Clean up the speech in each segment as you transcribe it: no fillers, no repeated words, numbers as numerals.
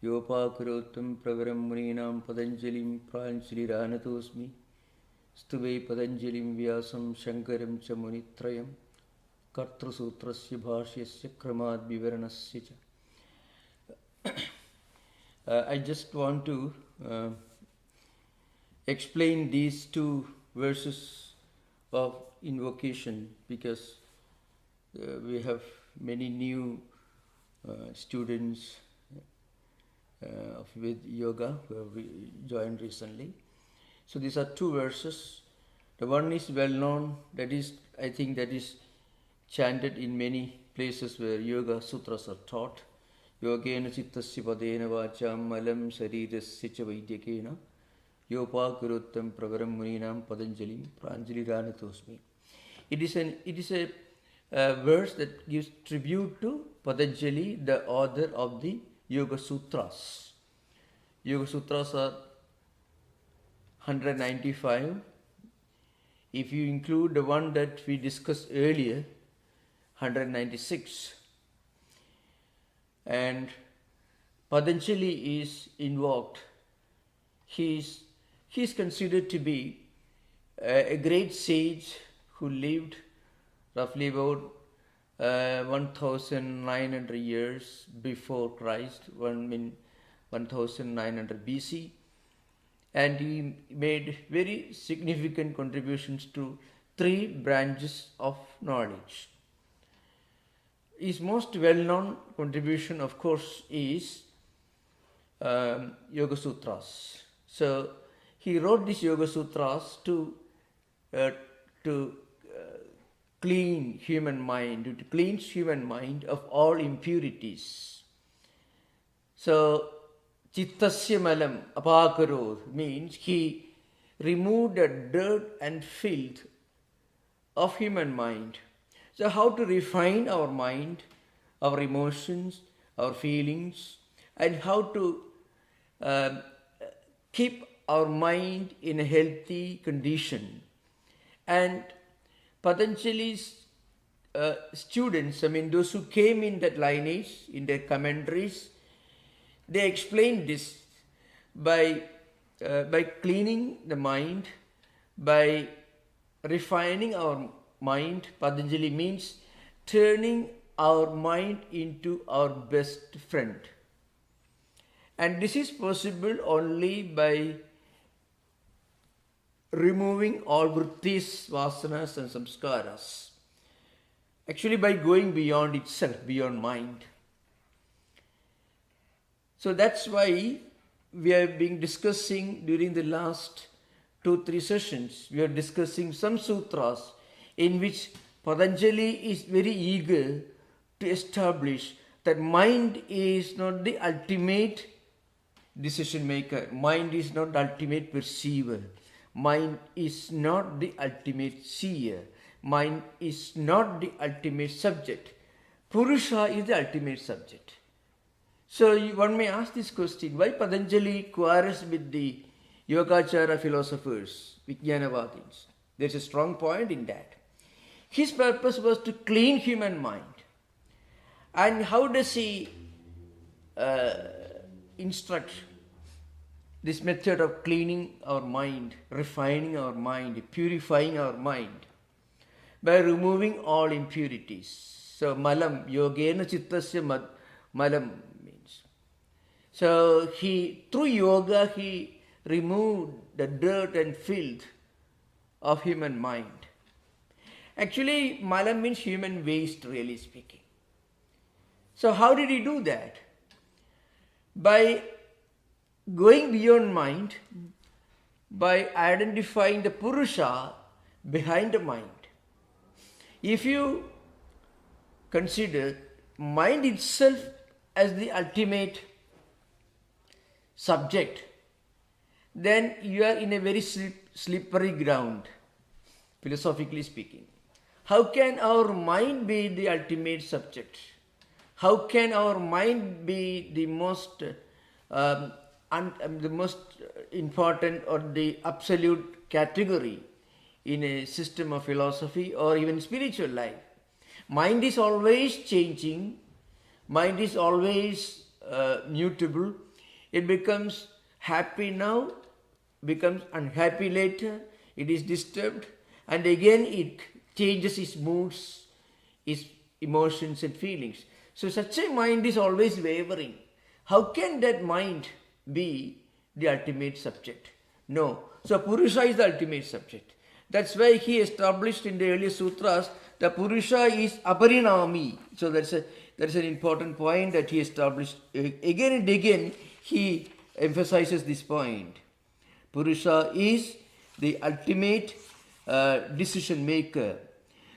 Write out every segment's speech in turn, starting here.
yopakurotam pravaram muninam patanjalim pranchiliranatosmi stuve patanjalim vyasam shankaram cha munitrayam kartru sutrasya bhashyasya kramad vivaranasya cha. I just want to explain these two verses of invocation because we have many new students with yoga who have joined recently. So these are two verses. The one is well known, that is, I think that is chanted in many places where yoga sutras are taught. Yogena chittasya padena vacham malam sarirasya cha vaidyakena yopakuruttam pravaram muninam patanjalim pranjaliranatosmi. It is a verse that gives tribute to Patanjali, the author of the Yoga Sutras. Yoga Sutras are 195. If you include the one that we discussed earlier, 196. And Patanjali is invoked. He is considered to be a great sage who lived roughly about 1900 years before Christ, 1900 BC, and he made very significant contributions to three branches of knowledge. His most well-known contribution, of course, is Yoga Sutras. So he wrote these Yoga Sutras to clean human mind, to cleanse human mind of all impurities. So, chittasya malam apakarod means he removed the dirt and filth of human mind. So, how to refine our mind, our emotions, our feelings, and how to keep our mind in a healthy condition. And Patanjali's students, those who came in that lineage, in their commentaries, they explained this by cleaning the mind, by refining our mind. Patanjali means turning our mind into our best friend. And this is possible only by removing all vrittis, vasanas and samskaras. Actually by going beyond itself, beyond mind. So that's why we have been discussing during the last 2-3 sessions, we are discussing some sutras in which Patanjali is very eager to establish that mind is not the ultimate decision maker, mind is not the ultimate perceiver. Mind is not the ultimate seer. Mind is not the ultimate subject. Purusha is the ultimate subject. So one may ask this question, why Patanjali quarrels with the Yogachara philosophers, Vijnanavadins? There's a strong point in that. His purpose was to clean human mind. And how does he instruct this method of cleaning our mind, refining our mind, purifying our mind? By removing all impurities. So malam, yogena chittasya malam means. So through yoga he removed the dirt and filth of human mind. Actually malam means human waste, really speaking. So how did he do that? By going beyond mind, by identifying the Purusha behind the mind. If you consider mind itself as the ultimate subject, then you are in a very slippery ground, philosophically speaking. How can our mind be the ultimate subject? How can our mind be the most important or the absolute category in a system of philosophy or even spiritual life? Mind is always changing, mind is always mutable, It becomes happy now, becomes unhappy later, it is disturbed, and again it changes its moods, its emotions and feelings. So such a mind is always wavering. How can that mind be the ultimate subject? No. So Purusha is the ultimate subject. That's why he established in the earlier sutras the Purusha is aparinami. So that's an important point that he established. Again and again he emphasizes this point. Purusha is the ultimate decision maker.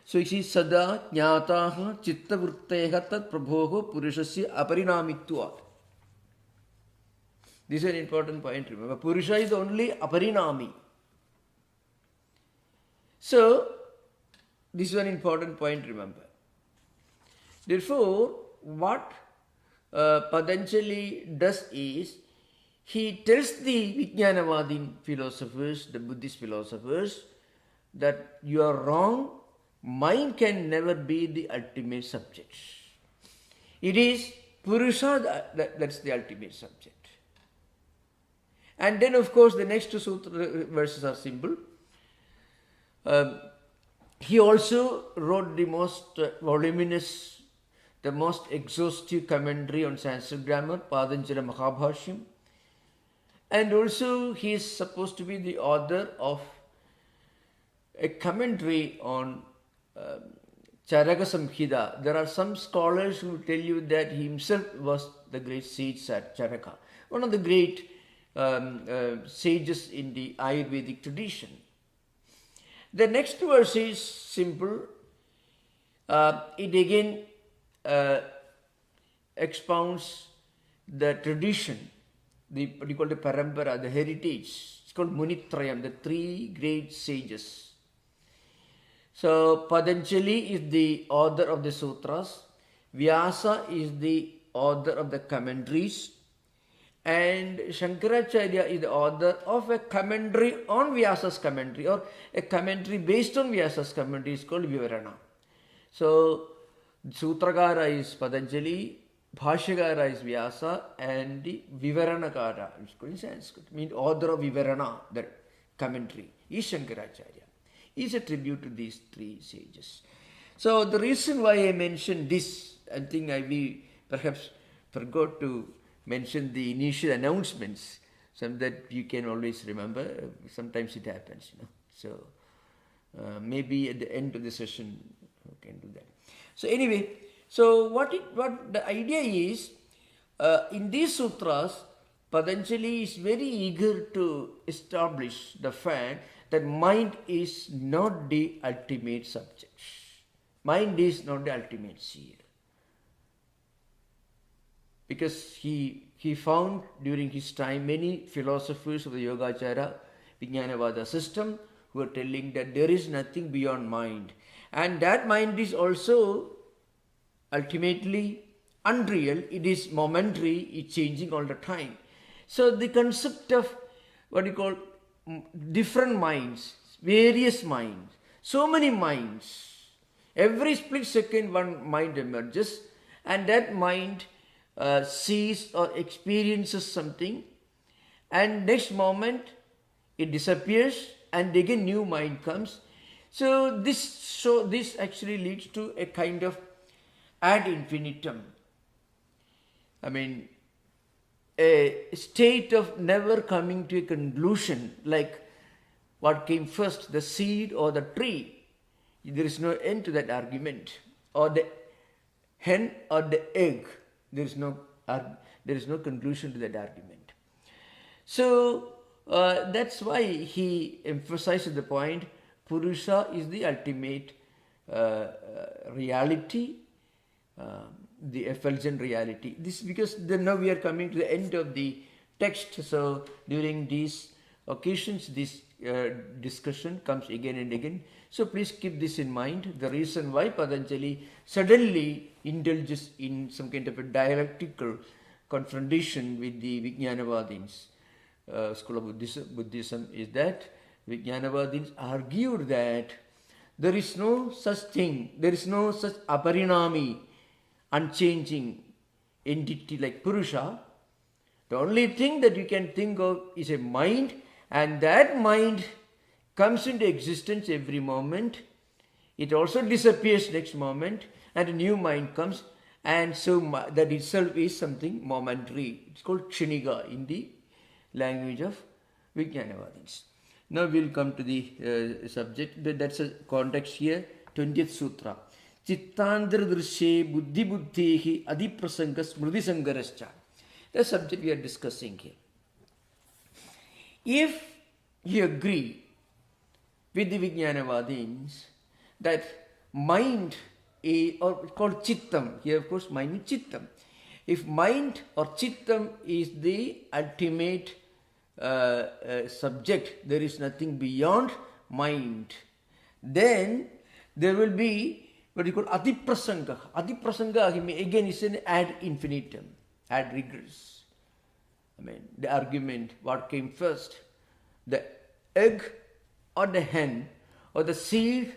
So it is sada jnataha chitta vritteha tat prabhoho purushasya aparinamitvat. This is an important point, remember. Purusha is only aparinami. So, this is an important point, remember. Therefore, what Patanjali does is, he tells the Vijnanavadin philosophers, the Buddhist philosophers, that you are wrong, mind can never be the ultimate subject. It is Purusha that's the ultimate subject. And then, of course, the next two sutra verses are simple. He also wrote the most voluminous, the most exhaustive commentary on Sanskrit grammar, Patanjali Mahabhashyam. And also he is supposed to be the author of a commentary on Charaka Samhita. There are some scholars who tell you that he himself was the great sage at Charaka, one of the great sages in the Ayurvedic tradition. The next verse is simple. It again expounds the tradition, what you call the parampara, the heritage. It's called Munitrayam, the three great sages. So Patanjali is the author of the sutras, Vyasa is the author of the commentaries, and Shankaracharya is the author of a commentary on Vyasa's commentary, or a commentary based on Vyasa's commentary is called Vivarana. So Sutrakara is Patanjali, Bhashyakara is Vyasa, and the Vivaranakara, which is called in Sanskrit, means author of Vivarana, the commentary, is Shankaracharya. Is a tribute to these three sages. So the reason why I mentioned this, I think we perhaps forgot to mention the initial announcements, so that you can always remember. Sometimes it happens, So maybe at the end of the session we can do that. So anyway, so what the idea is, in these sutras, Patanjali is very eager to establish the fact that mind is not the ultimate subject. Mind is not the ultimate seer. Because he found during his time many philosophers of the Yogacara, Vijnanavada system, who are telling that there is nothing beyond mind. And that mind is also ultimately unreal, it is momentary, it's changing all the time. So the concept of what you call different minds, various minds, so many minds, every split second one mind emerges, and that mind sees or experiences something, and next moment it disappears, and again new mind comes. So this actually leads to a kind of ad infinitum. I mean, a state of never coming to a conclusion, like what came first, the seed or the tree. There is no end to that argument. Or the hen or the egg. There is no conclusion to that argument. So that's why he emphasizes the point, Purusha is the ultimate reality, the effulgent reality. This because then now we are coming to the end of the text. So during these occasions, this discussion comes again and again. So please keep this in mind. The reason why Patanjali suddenly indulges in some kind of a dialectical confrontation with the Vijnanavadins, school of Buddhism, is that Vijnanavadins argued that there is no such thing, there is no such aparinami, unchanging entity like Purusha, The only thing that you can think of is a mind, and that mind comes into existence every moment. It also disappears next moment, and a new mind comes, and so that itself is something momentary. It's called Kshanika in the language of Vijnanavadins. Now we'll come to the subject. That's a context here. 20th Sutra. Chittandra drishe buddhi buddhehi adiprasanga smriti sangarascha. The subject we are discussing here. If you agree with the Vijnanavadins that mind is, or called chittam, here of course mind is chittam. If mind or chittam is the ultimate subject, there is nothing beyond mind, then there will be what you call adiprasanga. Adiprasanga again is an ad infinitum, ad regress. I mean, the argument, what came first, the egg or the hen or the seed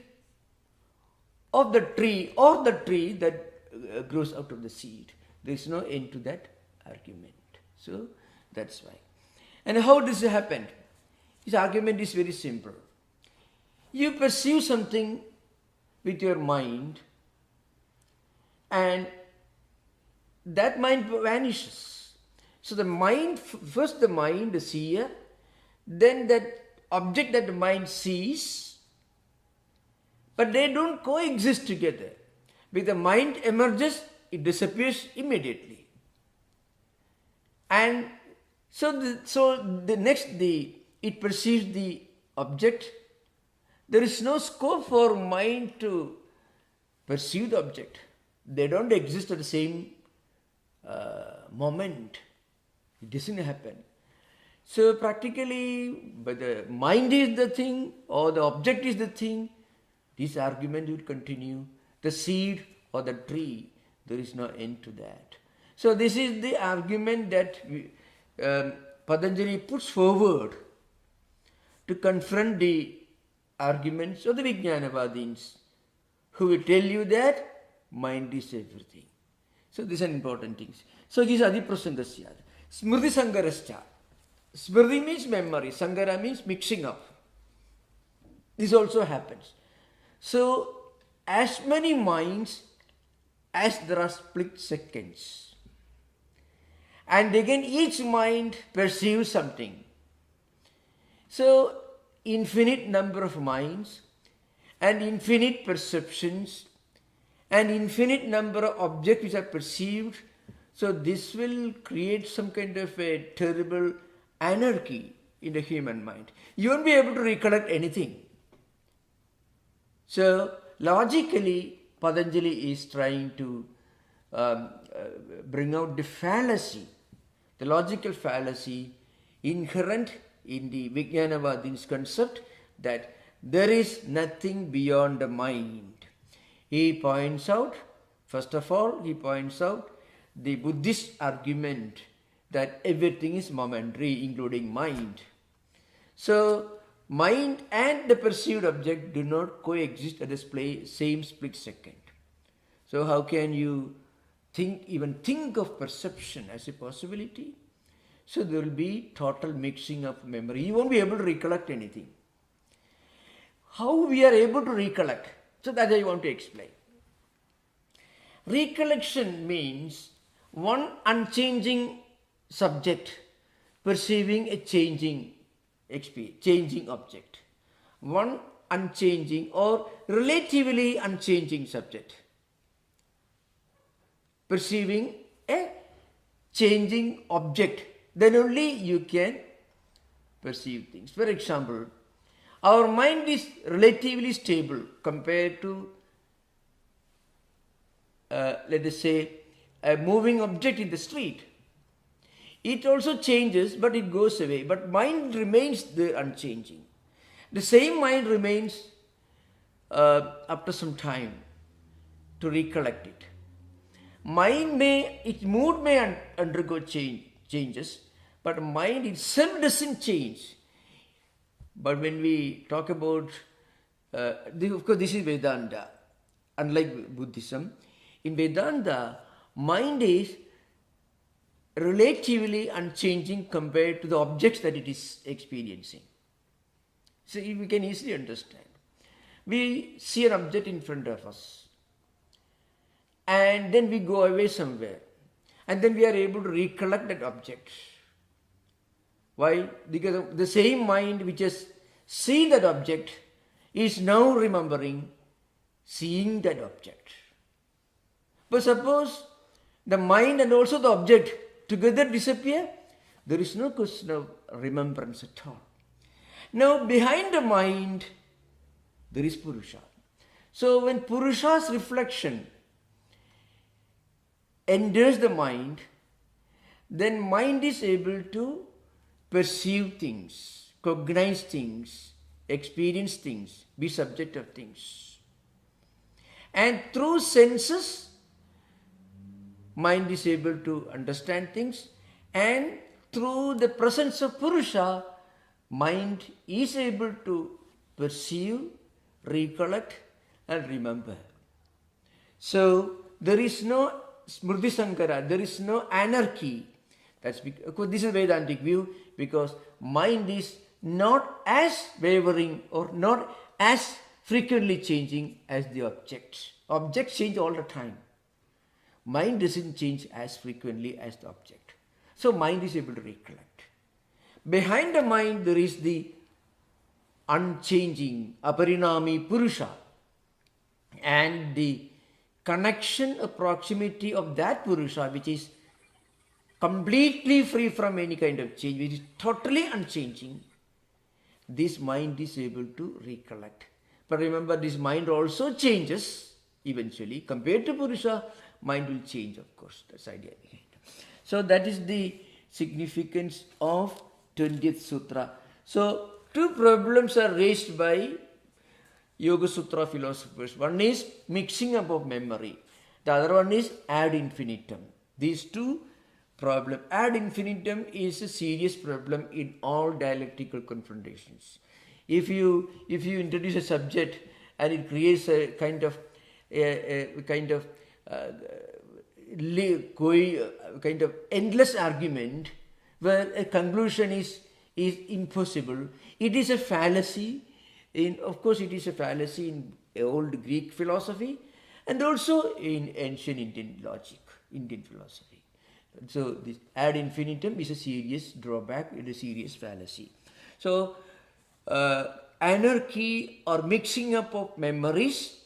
of the tree or the tree that grows out of the seed. There is no end to that argument. So that's why. And how does it happen? This argument is very simple. You perceive something with your mind, and that mind vanishes. So the mind, first the mind, the seer, then that object that the mind sees, but they don't coexist together. When the mind emerges, it disappears immediately. And it perceives the object. There is no scope for mind to perceive the object. They don't exist at the same moment. It doesn't happen. So practically, but the mind is the thing or the object is the thing, this argument will continue. The seed or the tree, there is no end to that. So this is the argument that Patanjali puts forward to confront the arguments of the Vijnanavadins, who will tell you that mind is everything. So these are important things. So this is adiprasangasya. Smriti sangarascha. Smriti means memory. Sangara means mixing up. This also happens. So as many minds as there are split seconds. And again each mind perceives something. So infinite number of minds and infinite perceptions and infinite number of objects which are perceived. So this will create some kind of a terrible anarchy in the human mind. You won't be able to recollect anything. So logically, Patanjali is trying to bring out the fallacy, the logical fallacy inherent in the Vijnanavadins concept that there is nothing beyond the mind. He points out, first of all, the Buddhist argument that everything is momentary, including mind. So mind and the perceived object do not coexist at the same split second. So how can you even think of perception as a possibility? So there will be total mixing of memory. You won't be able to recollect anything. How we are able to recollect? So that I want to explain. Recollection means one unchanging subject perceiving a changing object. One unchanging or relatively unchanging subject perceiving a changing object. Then only you can perceive things. For example, our mind is relatively stable compared to, let us say, a moving object in the street. It also changes, but it goes away. But mind remains there unchanging. The same mind remains after some time to recollect it. Its mood may undergo changes, but mind itself doesn't change. But when we talk about, of course this is Vedanta, unlike Buddhism. In Vedanta, mind is relatively unchanging compared to the objects that it is experiencing. So we can easily understand. We see an object in front of us and then we go away somewhere and then we are able to recollect that object. Why? Because the same mind which has seen that object is now remembering seeing that object. But suppose the mind and also the object together disappear, there is no question of remembrance at all. Now behind the mind, there is Purusha. So when Purusha's reflection enters the mind, then mind is able to perceive things, cognize things, experience things, be subject of things. And through senses, mind is able to understand things, and through the presence of Purusha, mind is able to perceive, recollect and remember. So there is no Smriti Sankara, there is no anarchy. That's because this is Vedantic view, because mind is not as wavering or not as frequently changing as the objects. Objects change all the time. Mind doesn't change as frequently as the object. So mind is able to recollect. Behind the mind there is the unchanging aparinami Purusha, and the connection or proximity of that Purusha which is completely free from any kind of change, which is totally unchanging. This mind is able to recollect. But remember, this mind also changes eventually. Compared to Purusha, mind will change, of course. That's the idea behind it. So that is the significance of 20th Sutra. So two problems are raised by Yoga Sutra philosophers. One is mixing up of memory. The other one is ad infinitum. These two problems. Ad infinitum is a serious problem in all dialectical confrontations. If you introduce a subject and it creates a kind of endless argument where a conclusion is impossible, it is a fallacy. Of course, it is a fallacy in old Greek philosophy and also in ancient Indian logic, Indian philosophy. So this ad infinitum is a serious drawback, it is a serious fallacy. So anarchy or mixing up of memories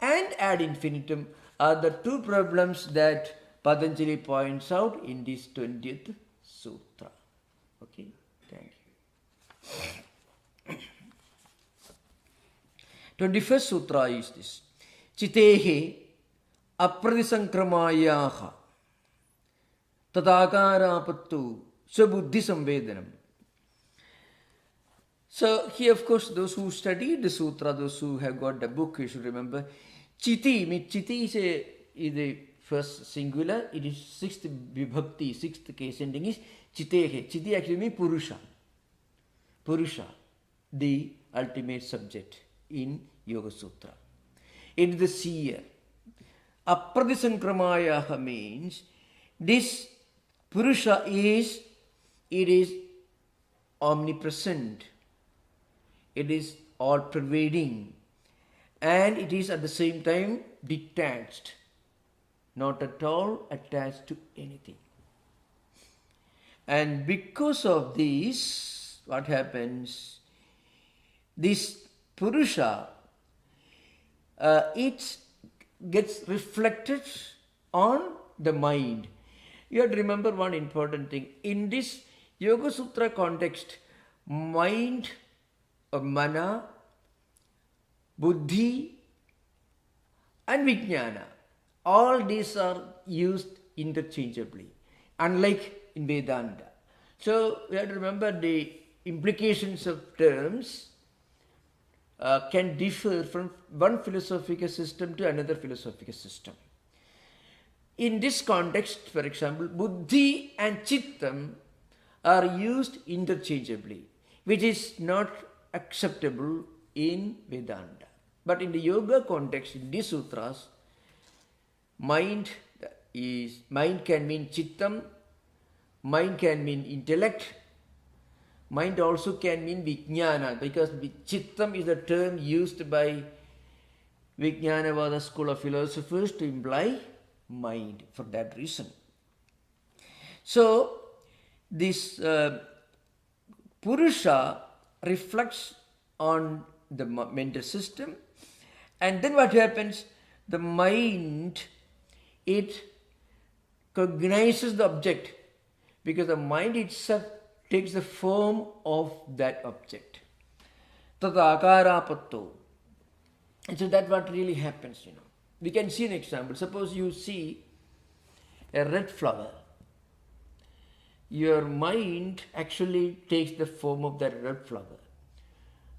and ad infinitum are the two problems that Patanjali points out in this 20th Sutra. Okay, thank you. 21st Sutra is this. Chitehe apradisankramayaha tadakarapattu sabuddhi samvedanam. So here, of course, those who study the sutra, those who have got the book, you should remember, Chiti is the first singular, it is sixth vibhakti, sixth case ending is Chitehe. Chiti actually means Purusha. Purusha, the ultimate subject in Yoga Sutra. It is the seer. Apradisankramayaha means this Purusha is omnipresent. It is all pervading, and it is at the same time detached, not at all attached to anything. And because of this, what happens? This Purusha, it gets reflected on the mind. You have to remember one important thing. In this Yoga Sutra context, mind or mana, buddhi and vijnana, all these are used interchangeably, unlike in Vedanta. So we have to remember the implications of terms can differ from one philosophical system to another philosophical system. In this context, for example, buddhi and chittam are used interchangeably, which is not acceptable in Vedanta. But in the yoga context, in these sutras, mind can mean chittam, Mind can mean intellect. Mind also can mean vijnana, because chittam is the term used by Vijnanavada school of philosophers to imply mind for that reason. So, this Purusha reflects on the mental system, and then what happens? The mind, it cognizes the object, because the mind itself takes the form of that object. Tata akarapatto. And so that's what really happens, We can see an example. Suppose you see a red flower. Your mind actually takes the form of that red flower.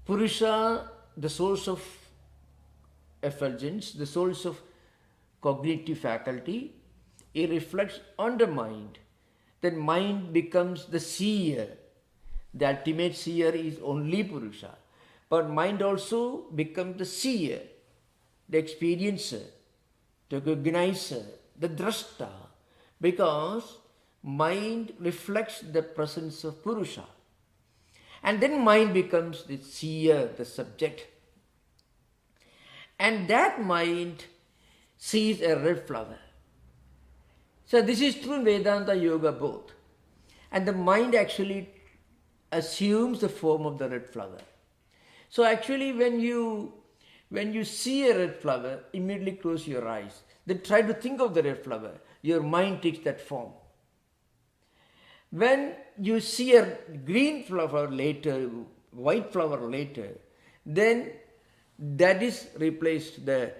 Purusha, the source of effulgence, the source of cognitive faculty, it reflects on the mind. Then mind becomes the seer. The ultimate seer is only Purusha. But mind also becomes the seer, the experiencer, the cognizer, the drashta, because mind reflects the presence of Purusha. And then mind becomes the seer, the subject. And that mind sees a red flower. So this is true in Vedanta Yoga both. And the mind actually assumes the form of the red flower. So actually when you see a red flower, immediately close your eyes. Then try to think of the red flower. Your mind takes that form. When you see a green flower later, white flower later, then that is replaced, the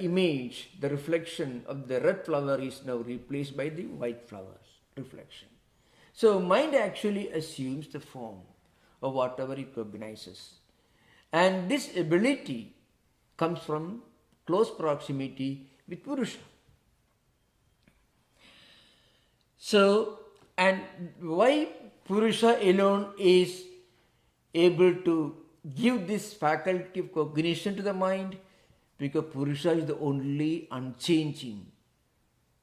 image, the reflection of the red flower is now replaced by the white flower's reflection. So mind actually assumes the form of whatever it cognizes. And this ability comes from close proximity with Purusha. So, and why Purusha alone is able to give this faculty of cognition to the mind? Because Purusha is the only unchanging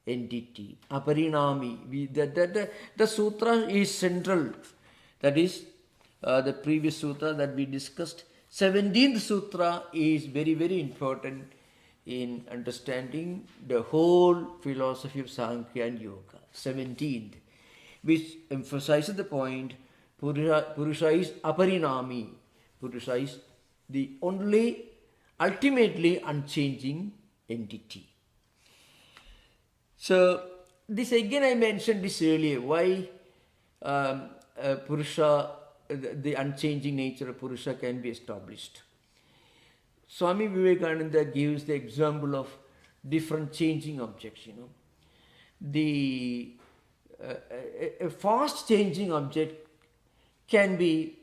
entity, aparinami. The sutra is central. That is the previous sutra that we discussed. 17th sutra is very, very important in understanding the whole philosophy of Sankhya and Yoga. 17th, which emphasizes the point, Purusha is aparinami. Purusha is the only ultimately unchanging entity. So this again I mentioned this earlier, why Purusha, the unchanging nature of Purusha can be established. Swami Vivekananda gives the example of different changing objects, A fast changing object can be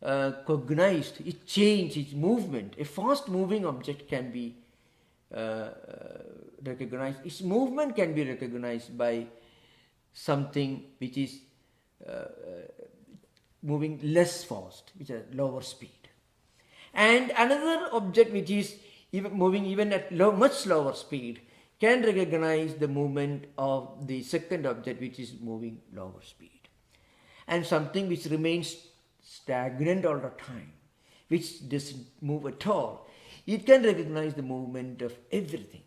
cognized, its change, its movement. A fast moving object can be recognized. Its movement can be recognized by something which is moving less fast, which is lower speed. And another object which is moving even at much slower speed can recognize the movement of the second object which is moving lower speed. And something which remains stagnant all the time, which doesn't move at all, it can recognize the movement of everything.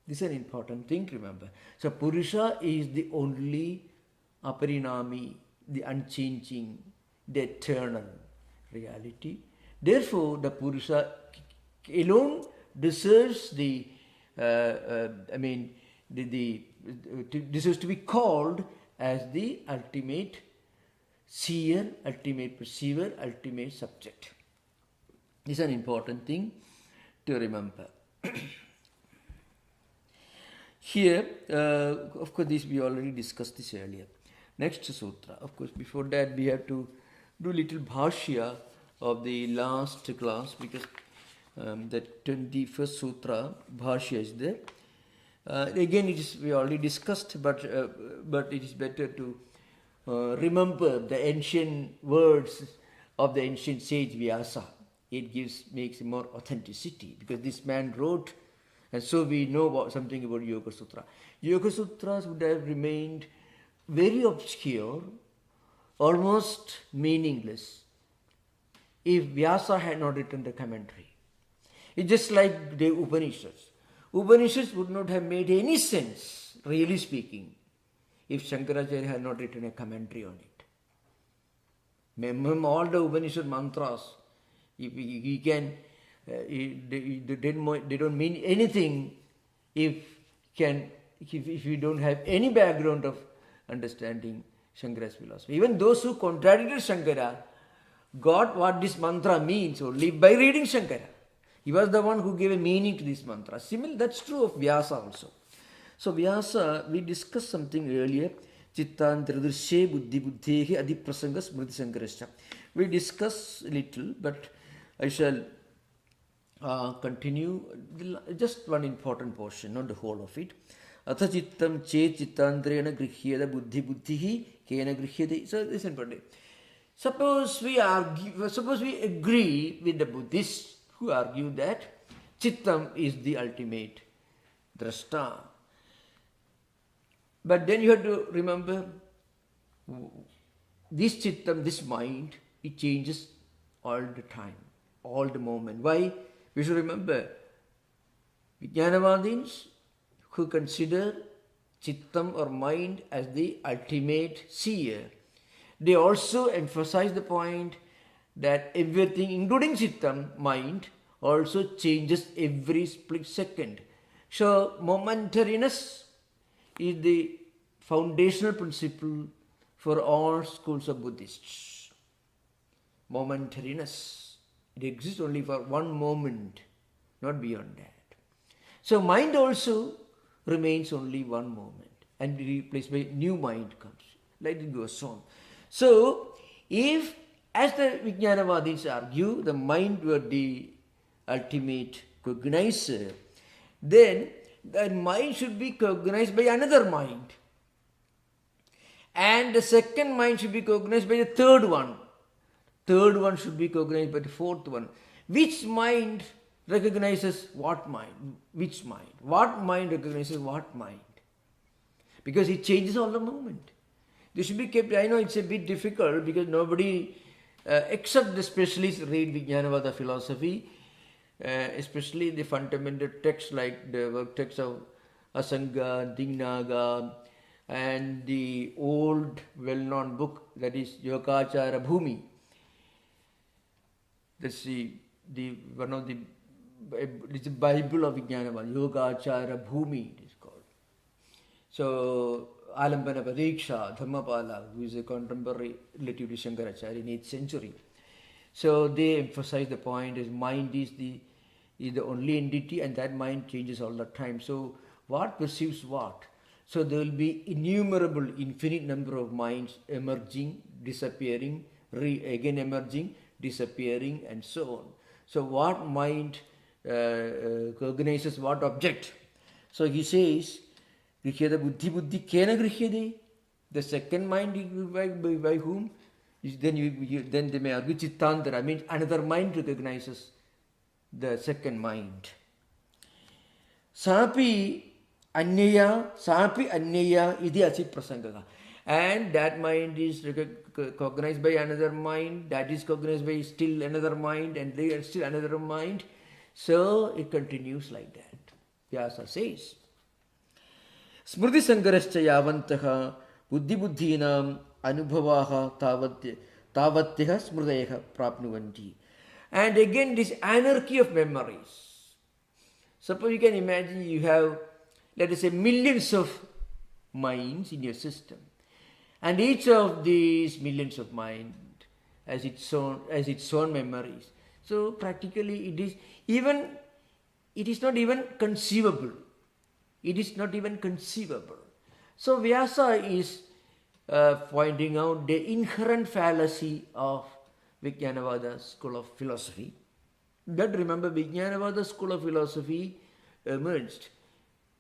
This is an important thing to remember. So Purusha is the only aparinami, the unchanging, the eternal reality. Therefore, the Purusha alone deserves deserves to be called as the ultimate seer, ultimate perceiver, ultimate subject. This is an important thing to remember. Here, of course, this we already discussed this earlier. Next sutra. Of course, before that we have to do little bhashya of the last class, because the 21st sutra bhashya is there. Again, we already discussed, but it is better to remember the ancient words of the ancient sage Vyasa. It makes more authenticity, because this man wrote, and so we know something about Yoga Sutra. Yoga Sutras would have remained very obscure, almost meaningless, if Vyasa had not written the commentary. It's just like the Upanishads. Upanishads would not have made any sense, really speaking, if Shankaracharya had not written a commentary on it. All the Upanishad mantras, if he can, they don't mean anything if you don't have any background of understanding Shankara's philosophy. Even those who contradicted Shankara got what this mantra means only by reading Shankara. He was the one who gave a meaning to this mantra. Similarly, that's true of Vyasa also. So Vyasa, we discussed something earlier. Chittantiradrishe buddhi buddhehi adiprasanga smriti sankarascha. We discussed a little, but I shall continue just one important portion, not the whole of it. Atha chittam che chittantrena grihyeda buddhi buddhihi kena grihyede. So listen for it. Suppose we agree with the Buddhists who argue that Chittam is the ultimate drashta. But then you have to remember, this Chittam, this mind, it changes all the time, all the moment. Why? We should remember, Vijnanavadins who consider Chittam or mind as the ultimate seer, they also emphasize the point that everything, including Chittam, mind, also changes every split second. So, momentariness is the foundational principle for all schools of Buddhists. Momentariness. It exists only for one moment, not beyond that. So, mind also remains only one moment and be replaced by new mind comes. Like it goes on. So, if, as the Vijnanavadins argue, the mind were the ultimate cognizer, then the mind should be cognized by another mind. And the second mind should be cognized by the third one. Third one should be cognized by the fourth one. Which mind recognizes what mind? Which mind? What mind recognizes what mind? Because it changes all the moment. This should be kept. I know it's a bit difficult because nobody, except the specialists, read Vijnanavada philosophy, especially the fundamental texts like the work texts of Asanga, Dignaga, and the old well-known book that is Yogachara Bhumi. That's one of the it's the Bible of Vijnanavada, Yogachara Bhumi it is called. So Alambana Pariksha, Dhammapala, who is a contemporary relative to Shankaracharya in 8th century. So they emphasize the point is mind is the only entity and that mind changes all the time. So what perceives what? So there will be innumerable, infinite number of minds emerging, disappearing, again emerging, disappearing and so on. So what mind cognizes what object? So he says, Grihyada buddhi buddhi kena grihyade. The second mind by whom? Then they may argue chittantara, means another mind recognizes the second mind. Sapi anyaya idi asit prasangaka. And that mind is cognized by another mind, that is cognized by still another mind, and there still another mind. So it continues like that. Vyasa says, Smriti sankarascha yavantaha buddhi buddhinam anubhavaha tavatyaha smritayaha prapnuvanti. And again this anarchy of memories. Suppose you can imagine you have, let us say, millions of minds in your system. And each of these millions of mind has its own memories. So practically it is not even conceivable. It is not even conceivable. So Vyasa is pointing out the inherent fallacy of Vijnanavada school of philosophy. But remember, Vijnanavada school of philosophy emerged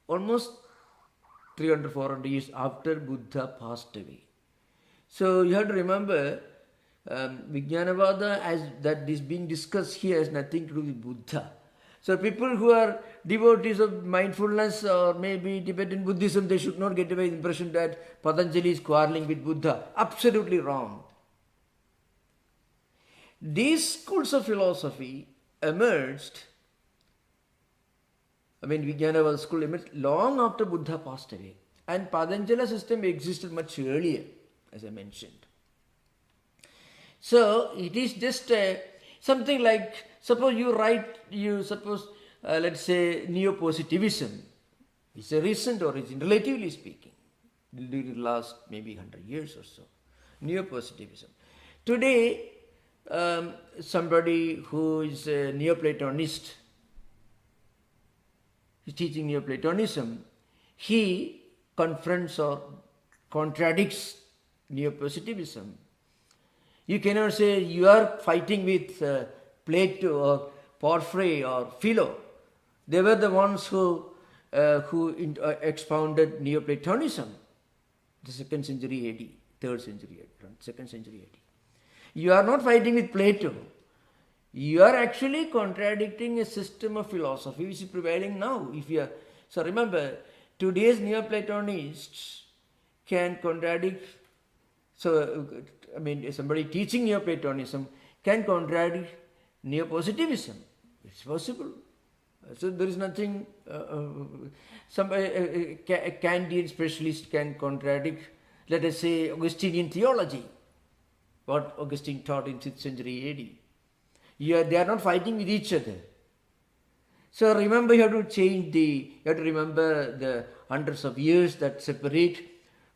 almost 300-400 years after Buddha passed away. So you have to remember, Vijnanavada as that is being discussed here has nothing to do with Buddha. So people who are devotees of mindfulness or maybe Tibetan Buddhism, they should not get away the impression that Patanjali is quarreling with Buddha. Absolutely wrong. These schools of philosophy emerged, Vijnanavada school emerged long after Buddha passed away. And Patanjali system existed much earlier, as I mentioned. So it is just something like, suppose let's say neo-positivism is a recent origin, relatively speaking, during the last maybe 100 years or so. Neo-positivism. Today, somebody who is a Neoplatonist, is teaching Neoplatonism, he confronts or contradicts Neo-positivism. You cannot say you are fighting with Plato or Porphyry or Philo. They were the ones who expounded Neoplatonism, the 2nd century AD, 3rd century AD, 2nd century AD. You are not fighting with Plato. You are actually contradicting a system of philosophy which is prevailing now. So remember, today's Neoplatonists can contradict. Somebody teaching Neoplatonism can contradict Neo-positivism. It's possible. So there is nothing. A Kantian specialist can contradict, let us say, Augustinian theology, what Augustine taught in 6th century AD. They are not fighting with each other. So remember, you have to remember the hundreds of years that separate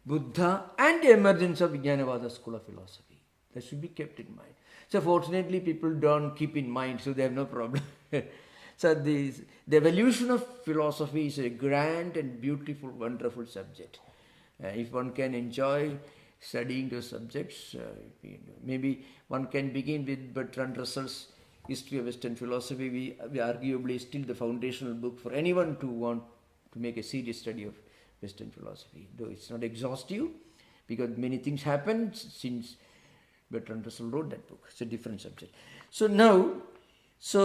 Buddha and the emergence of Vijnanavada school of philosophy. That should be kept in mind. So fortunately, people don't keep in mind, so they have no problem. So the evolution of philosophy is a grand and beautiful, wonderful subject. If one can enjoy studying those subjects, maybe one can begin with Bertrand Russell's History of Western Philosophy. We arguably still the foundational book for anyone to want to make a serious study of Western philosophy, though it's not exhaustive because many things happened since Bertrand Russell wrote that book. It's a different subject. So now,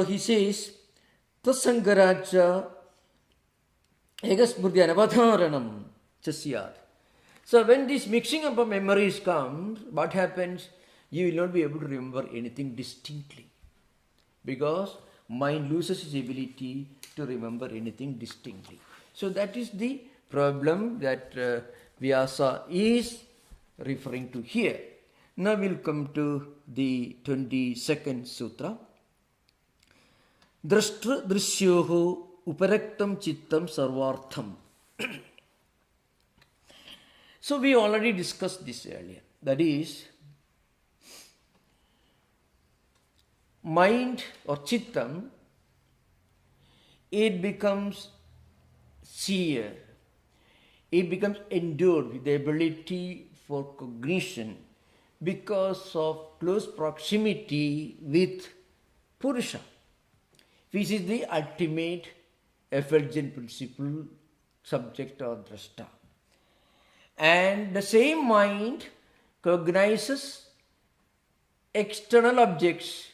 he says, Tasangaraja egasmurti anavadharanam chasyat. So when this mixing up of memories comes, what happens? You will not be able to remember anything distinctly because mind loses its ability to remember anything distinctly. So that is the problem that Vyasa is referring to here. Now we'll come to the 22nd sutra. Drashtra drishyoho uparaktam chittam sarvartham. So we already discussed this earlier. That is, mind or chittam, it becomes seer. It becomes endowed with the ability for cognition because of close proximity with Purusha, which is the ultimate effulgent principle, subject or drashta. And the same mind cognizes external objects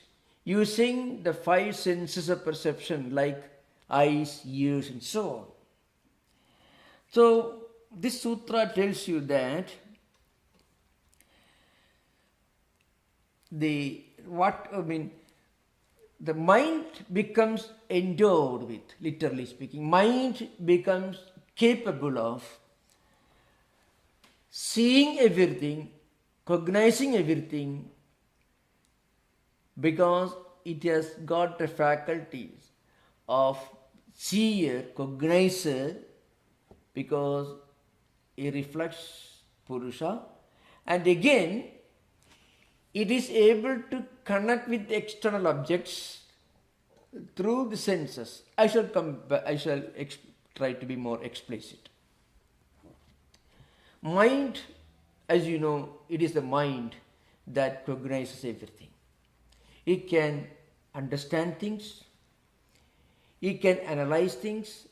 using the 5 senses of perception like eyes, ears and so on. So this sutra tells you that the mind becomes endowed with, literally speaking, mind becomes capable of seeing everything, cognizing everything, because it has got the faculties of seer, cognizer, because it reflects Purusha, and again it is able to connect with the external objects through the senses. I shall try to be more explicit. Mind, as you know, it is the mind that cognizes everything. It can understand things, it can analyze things,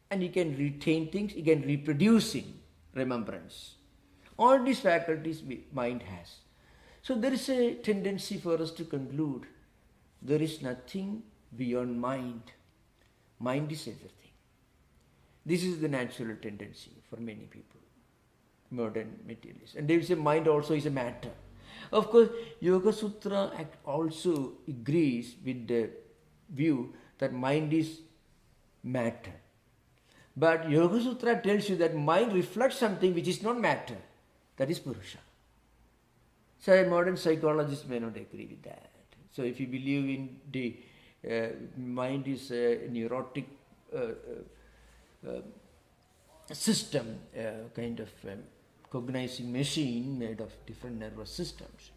and it can retain things, it can reproduce in remembrance. All these faculties mind has. So there is a tendency for us to conclude there is nothing beyond mind. Mind is everything. This is the natural tendency for many people, modern materialists. And they will say mind also is a matter. Of course, Yoga Sutra also agrees with the view that mind is matter. But Yoga Sutra tells you that mind reflects something which is not matter. That is Purusha. So modern psychologists may not agree with that. So if you believe in the mind is a neurotic system, kind of cognizing machine made of different nervous systems.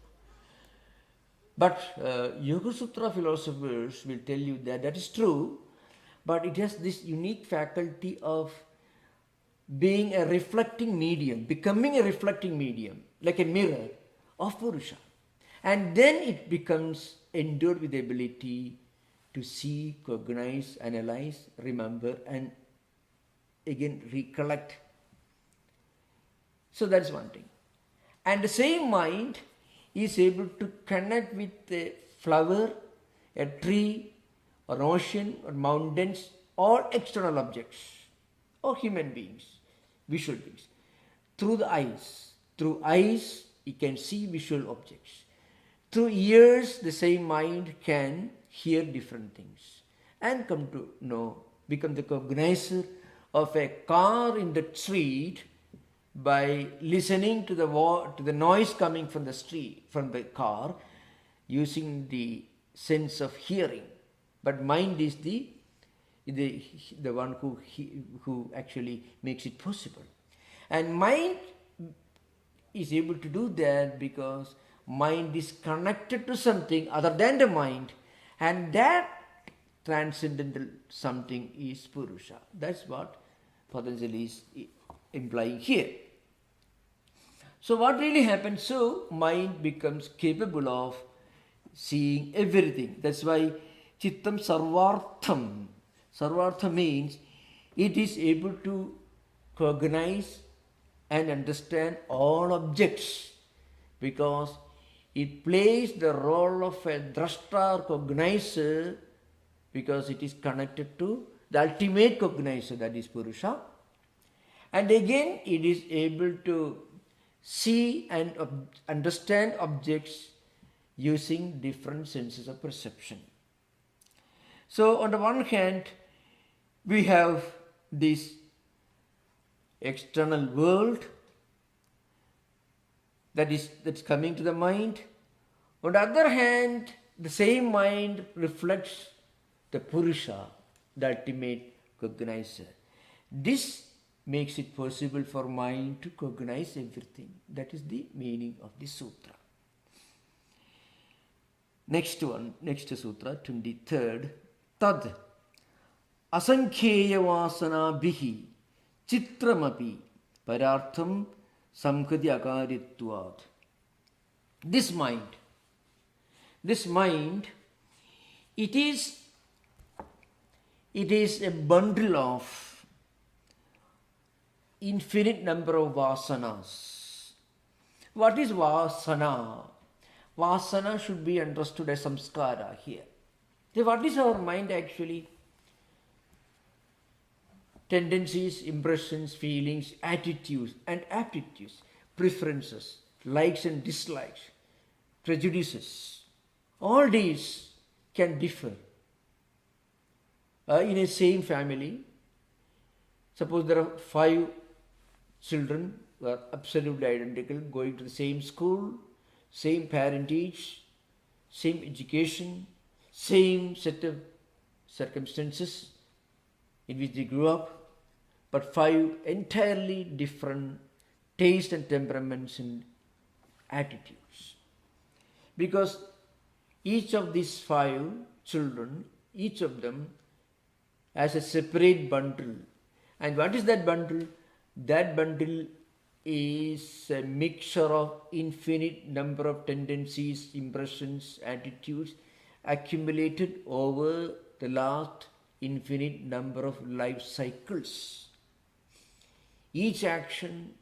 But Yoga Sutra philosophers will tell you that that is true, but it has this unique faculty of being a reflecting medium, becoming a reflecting medium, like a mirror of Purusha. And then it becomes endowed with the ability to see, cognize, analyze, remember, and again recollect. So that's one thing. And the same mind is able to connect with a flower, a tree, or ocean, or mountains, or external objects, or human beings, visual beings, through the eyes. Through eyes, you can see visual objects. Through ears, the same mind can hear different things and come to know, become the cognizer of a car in the street by listening to the noise coming from the street, from the car, using the sense of hearing. But mind is the one who actually makes it possible. And mind is able to do that because mind is connected to something other than the mind, and that transcendental something is Purusha. That's what Patanjali is implying here. So what really happens? So mind becomes capable of seeing everything. That's why Chittam Sarvartham. Sarvartha means it is able to cognize and understand all objects because it plays the role of a drashta or cognizer because it is connected to the ultimate cognizer, that is Purusha. And again, it is able to see and understand objects using different senses of perception. So on the one hand, we have this external world that's coming to the mind. On the other hand, the same mind reflects the Purusha, the ultimate cognizer. This makes it possible for mind to cognize everything. That is the meaning of the sutra. Next sutra, 23rd. Tad asankheya vasana bihi chitramapi parartham samkriti akaritvat. This mind, it is a bundle of infinite number of vasanas. What is vasana? Vasana should be understood as samskara here. So what is our mind actually? Tendencies, impressions, feelings, attitudes and aptitudes, preferences, likes and dislikes, prejudices. All these can differ. In a same family, suppose there are 5 children who are absolutely identical, going to the same school, same parentage, same education, same set of circumstances in which they grew up, but 5 entirely different tastes and temperaments and attitudes. Because each of these 5 children, each of them has a separate bundle. And what is that bundle? That bundle is a mixture of infinite number of tendencies, impressions, attitudes accumulated over the last infinite number of life cycles. Each action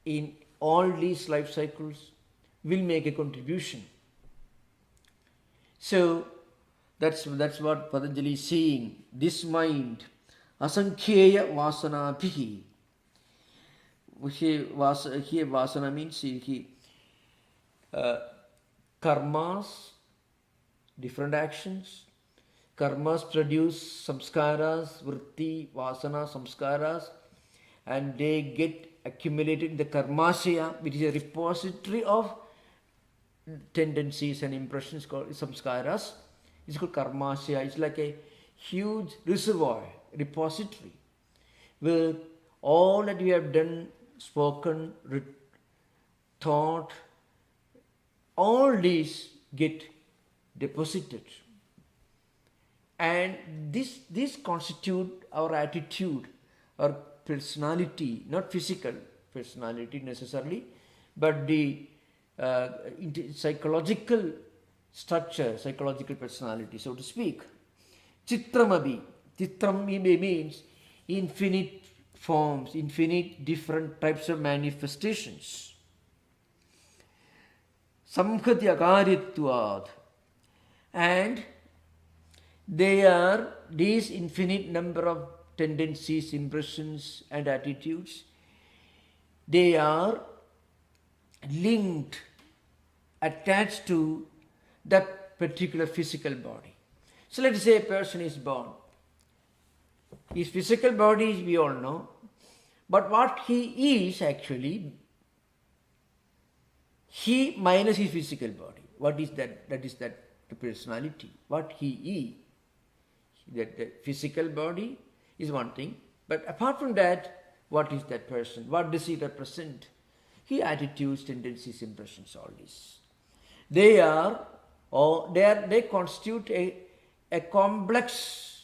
in all these life cycles will make a contribution. So That's what Patanjali is saying. This mind, asankheya vasana bhihi. Here vasana means karmas, different actions. Karmas produce samskaras, vritti, vasana, samskaras, and they get accumulated in the karmasya, which is a repository of tendencies and impressions called samskaras. It's called karmasya. It's like a huge reservoir, repository, where all that we have done, spoken, thought, all these get deposited. And this constitute our attitude, our personality, not physical personality necessarily, but the psychological structure, psychological personality, so to speak. Chitramabi. Chitram means infinite forms, infinite different types of manifestations. Samkhati akaritvad. And they are these infinite number of tendencies, impressions and attitudes. They are linked, attached to that particular physical body. So let's say a person is born. His physical body, we all know, but what he is actually, he minus his physical body. What is that? That is that the personality. What he is. That the physical body is one thing, but apart from that, what is that person? What does he represent? His attitudes, tendencies, impressions, all this. They constitute a complex,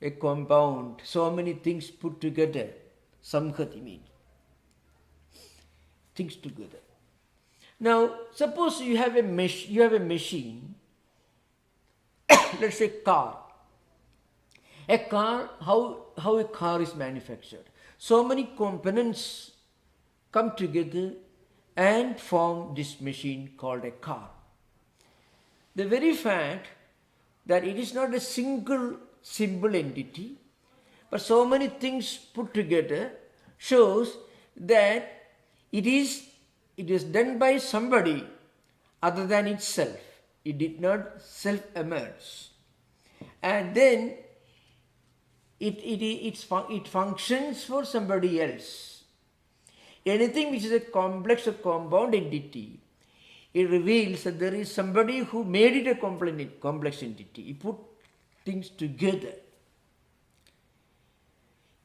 a compound, so many things put together. Samkhati means things together. Now, suppose you have a machine, let's say car. A car, how a car is manufactured. So many components come together and form this machine called a car. The very fact that it is not a single simple entity, but so many things put together shows that it is done by somebody other than itself. It did not self-emerge. And then it functions for somebody else. Anything which is a complex or compound entity, it reveals that there is somebody who made it a complex entity. He put things together.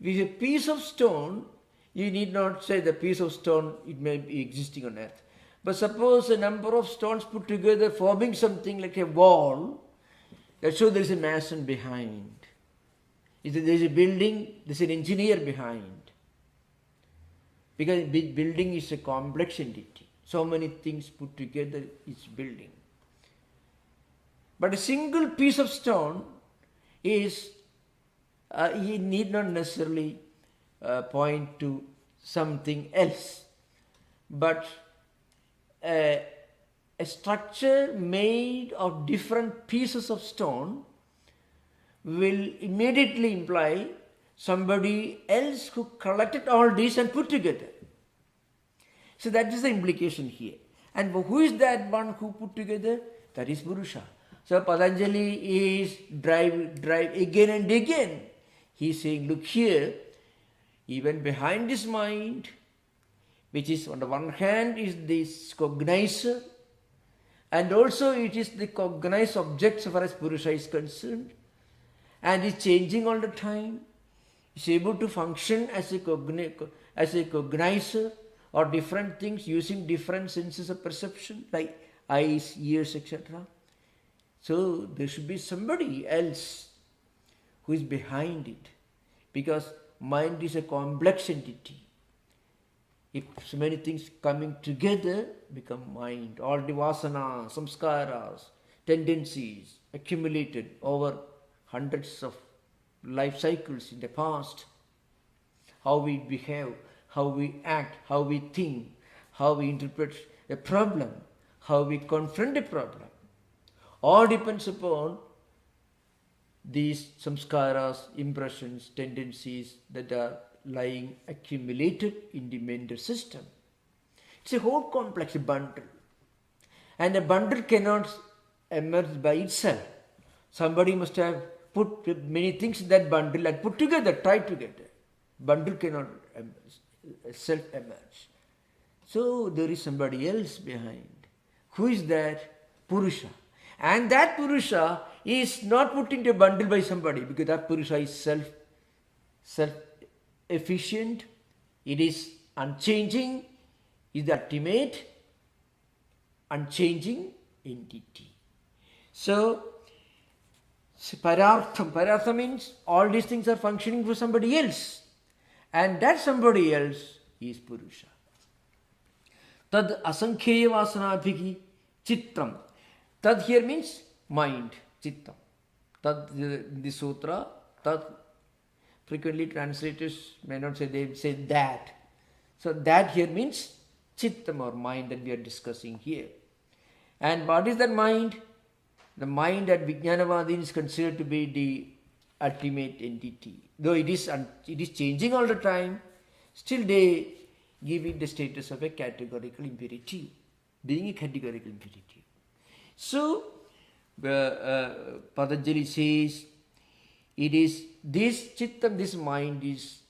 With a piece of stone, you need not say the piece of stone, it may be existing on earth. But suppose a number of stones put together forming something like a wall, that shows there is a mason behind. There is a building, there is an engineer behind. Because building is a complex entity. So many things put together is building. But a single piece of stone is, you need not necessarily point to something else. But a structure made of different pieces of stone will immediately imply somebody else who collected all these and put together. So that is the implication here. And who is that one who put together? That is Purusha. So Patanjali is drive again and again. He is saying, look here, even behind this mind, which is on the one hand is this cognizer, and also it is the cognized object so far as Purusha is concerned, and is changing all the time, is able to function as a cognizer or different things using different senses of perception like eyes, ears, etc. So there should be somebody else who is behind it, because mind is a complex entity. If so many things coming together become mind, all the vasana, samskaras, tendencies accumulated over hundreds of life cycles in the past, how we behave, how we act, how we think, how we interpret a problem, how we confront a problem, all depends upon these samskaras, impressions, tendencies that are lying accumulated in the mental system. It's a whole complex bundle. And a bundle cannot emerge by itself. Somebody must have put many things in that bundle and put together, tied together. Bundle cannot self-emerge. So there is somebody else behind. Who is that? Purusha. And that Purusha is not put into a bundle by somebody, because that Purusha is self-efficient, it is unchanging, is the ultimate unchanging entity. So, Parartha means all these things are functioning for somebody else. And that somebody else is Purusha. Tad asankheya vasanabhiki chittam. Tad here means mind, chittam. Tad, the sutra, tad, frequently translators may not say, they say that. So that here means chittam, or mind, that we are discussing here. And what is that mind? The mind at Vijnanavadin is considered to be the ultimate entity. Though it is changing all the time, still they give it the status of a categorical imperative, being a categorical imperative. So, Patanjali says, it is this chittam, this mind is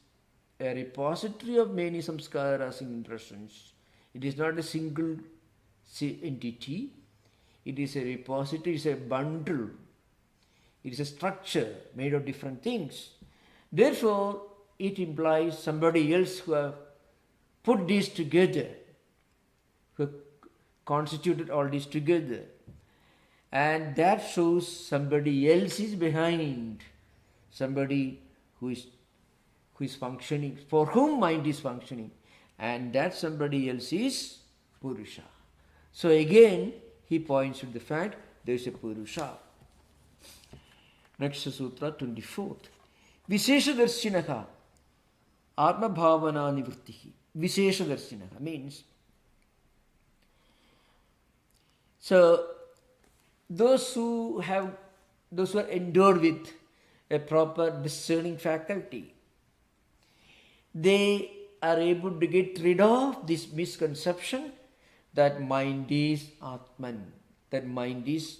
a repository of many samskaras and impressions. It is not a single entity. It is a repository, it is a bundle. It is a structure made of different things. Therefore, it implies somebody else who have put these together, who have constituted all this together. And that shows somebody else is behind, somebody who is functioning, for whom mind is functioning. And that somebody else is Purusha. So again, he points to the fact there is a Purusha. Next sutra, 24th. Visheshadarshinaha Atma Bhavana Nivrittihi. Visheshadarshinaha means, so those who are endowed with a proper discerning faculty, they are able to get rid of this misconception that mind is Atman, that mind is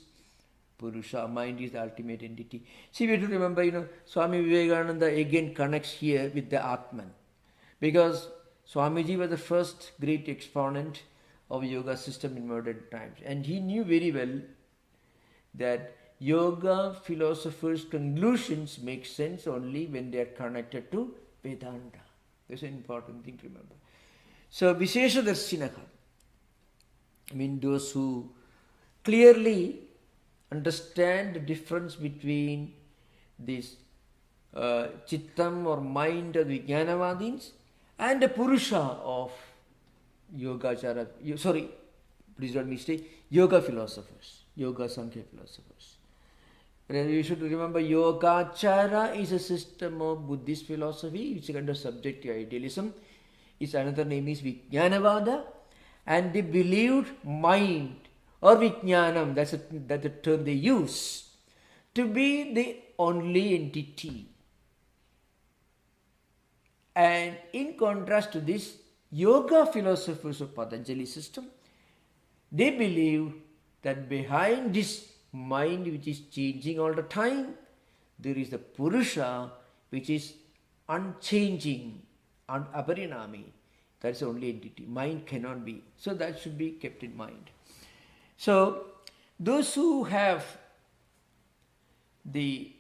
Purusha, mind is the ultimate entity. See, we have to remember, Swami Vivekananda again connects here with the Atman, because Swamiji was the first great exponent of yoga system in modern times, and he knew very well that yoga philosophers' conclusions make sense only when they are connected to Vedanta. That's an important thing to remember. So, Visheshadarshinaha, I mean those who clearly understand the difference between this chittam or mind of Vijnanavadins and the Purusha of Yogachara, please don't mistake, Yoga philosophers, Yoga Sankhya philosophers. You should remember, Yogachara is a system of Buddhist philosophy, which is kind of subjective idealism. Its another name is Vijnanavada, and they believed mind or Vijnanam, that's the term they use, to be the only entity. And in contrast to this, yoga philosophers of Patanjali system, they believe that behind this mind which is changing all the time, there is the Purusha which is unchanging, aparinami. That's the only entity. Mind cannot be. So that should be kept in mind. So those who have the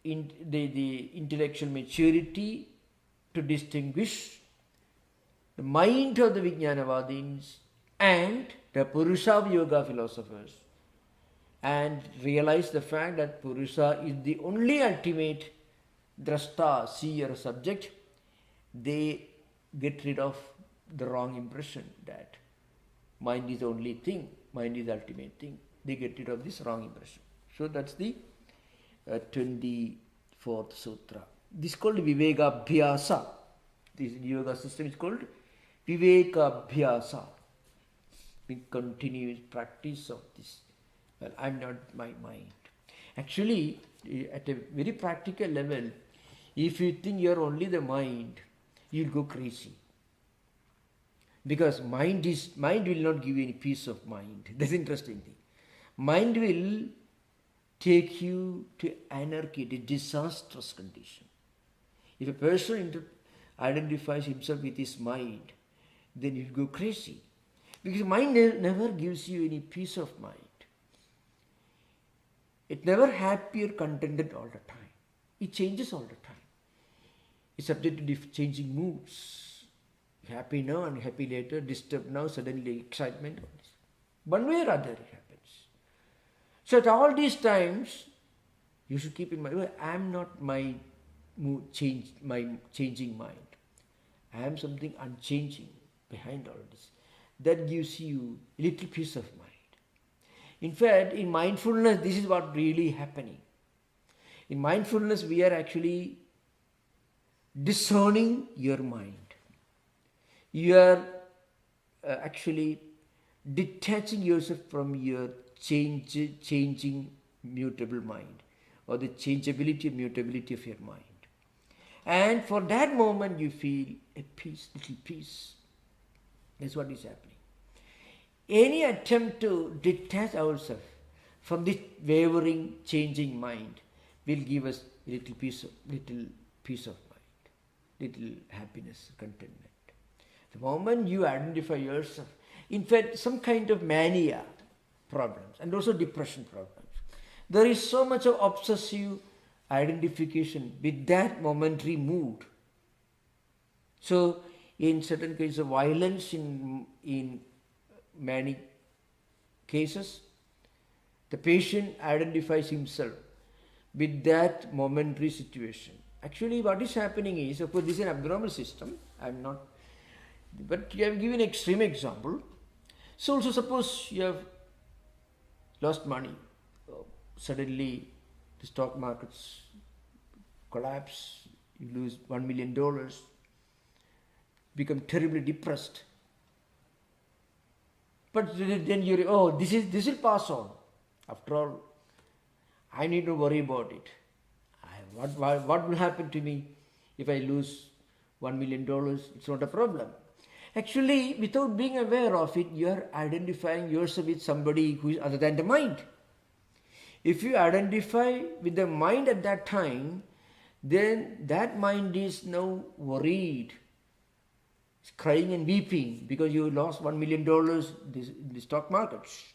intellectual maturity to distinguish the mind of the Vijnanavadins and the Purusha of yoga philosophers, and realize the fact that Purusha is the only ultimate drashta, seer, subject, they get rid of the wrong impression that mind is the only thing, mind is the ultimate thing. They get rid of this wrong impression. So that's the 24th sutra. This is called Vivekabhyasa. This yoga system is called Vivekabhyasa. The continuous practice of this. Well, I'm not my mind. Actually, at a very practical level, if you think you're only the mind, you'll go crazy. Because mind will not give you any peace of mind. That's the interesting thing. Mind will take you to anarchy, to disastrous condition. If a person identifies himself with his mind, then he'll go crazy. Because mind never gives you any peace of mind. It's never happy or contented all the time. It changes all the time. It's subject to changing moods. Happy now, unhappy later, disturbed now, suddenly excitement. One way or other it happens. So at all these times, you should keep in mind, well, I am not my changing mind. I am something unchanging behind all this. That gives you a little peace of mind. In fact, in mindfulness, this is what really happening. In mindfulness, we are actually discerning your mind. You are actually detaching yourself from your changing, mutable mind, or the changeability, mutability of your mind. And for that moment, you feel a peace, little peace. That's what is happening. Any attempt to detach ourselves from this wavering, changing mind will give us little peace of mind, little happiness, contentment. The moment you identify yourself, in fact, some kind of mania problems and also depression problems, there is so much of obsessive identification with that momentary mood. So, in certain cases of violence, in many cases, the patient identifies himself with that momentary situation. Actually, what is happening is, of course, this is an abnormal system. But you have given an extreme example. So also suppose you have lost money. Suddenly the stock markets collapse. You lose $1 million. Become terribly depressed. But then you this will pass on. After all, I need to worry about it. What will happen to me if I lose $1 million? It's not a problem. Actually, without being aware of it, you are identifying yourself with somebody who is other than the mind. If you identify with the mind at that time, then that mind is now worried. It's crying and weeping because you lost $1 million in the stock markets.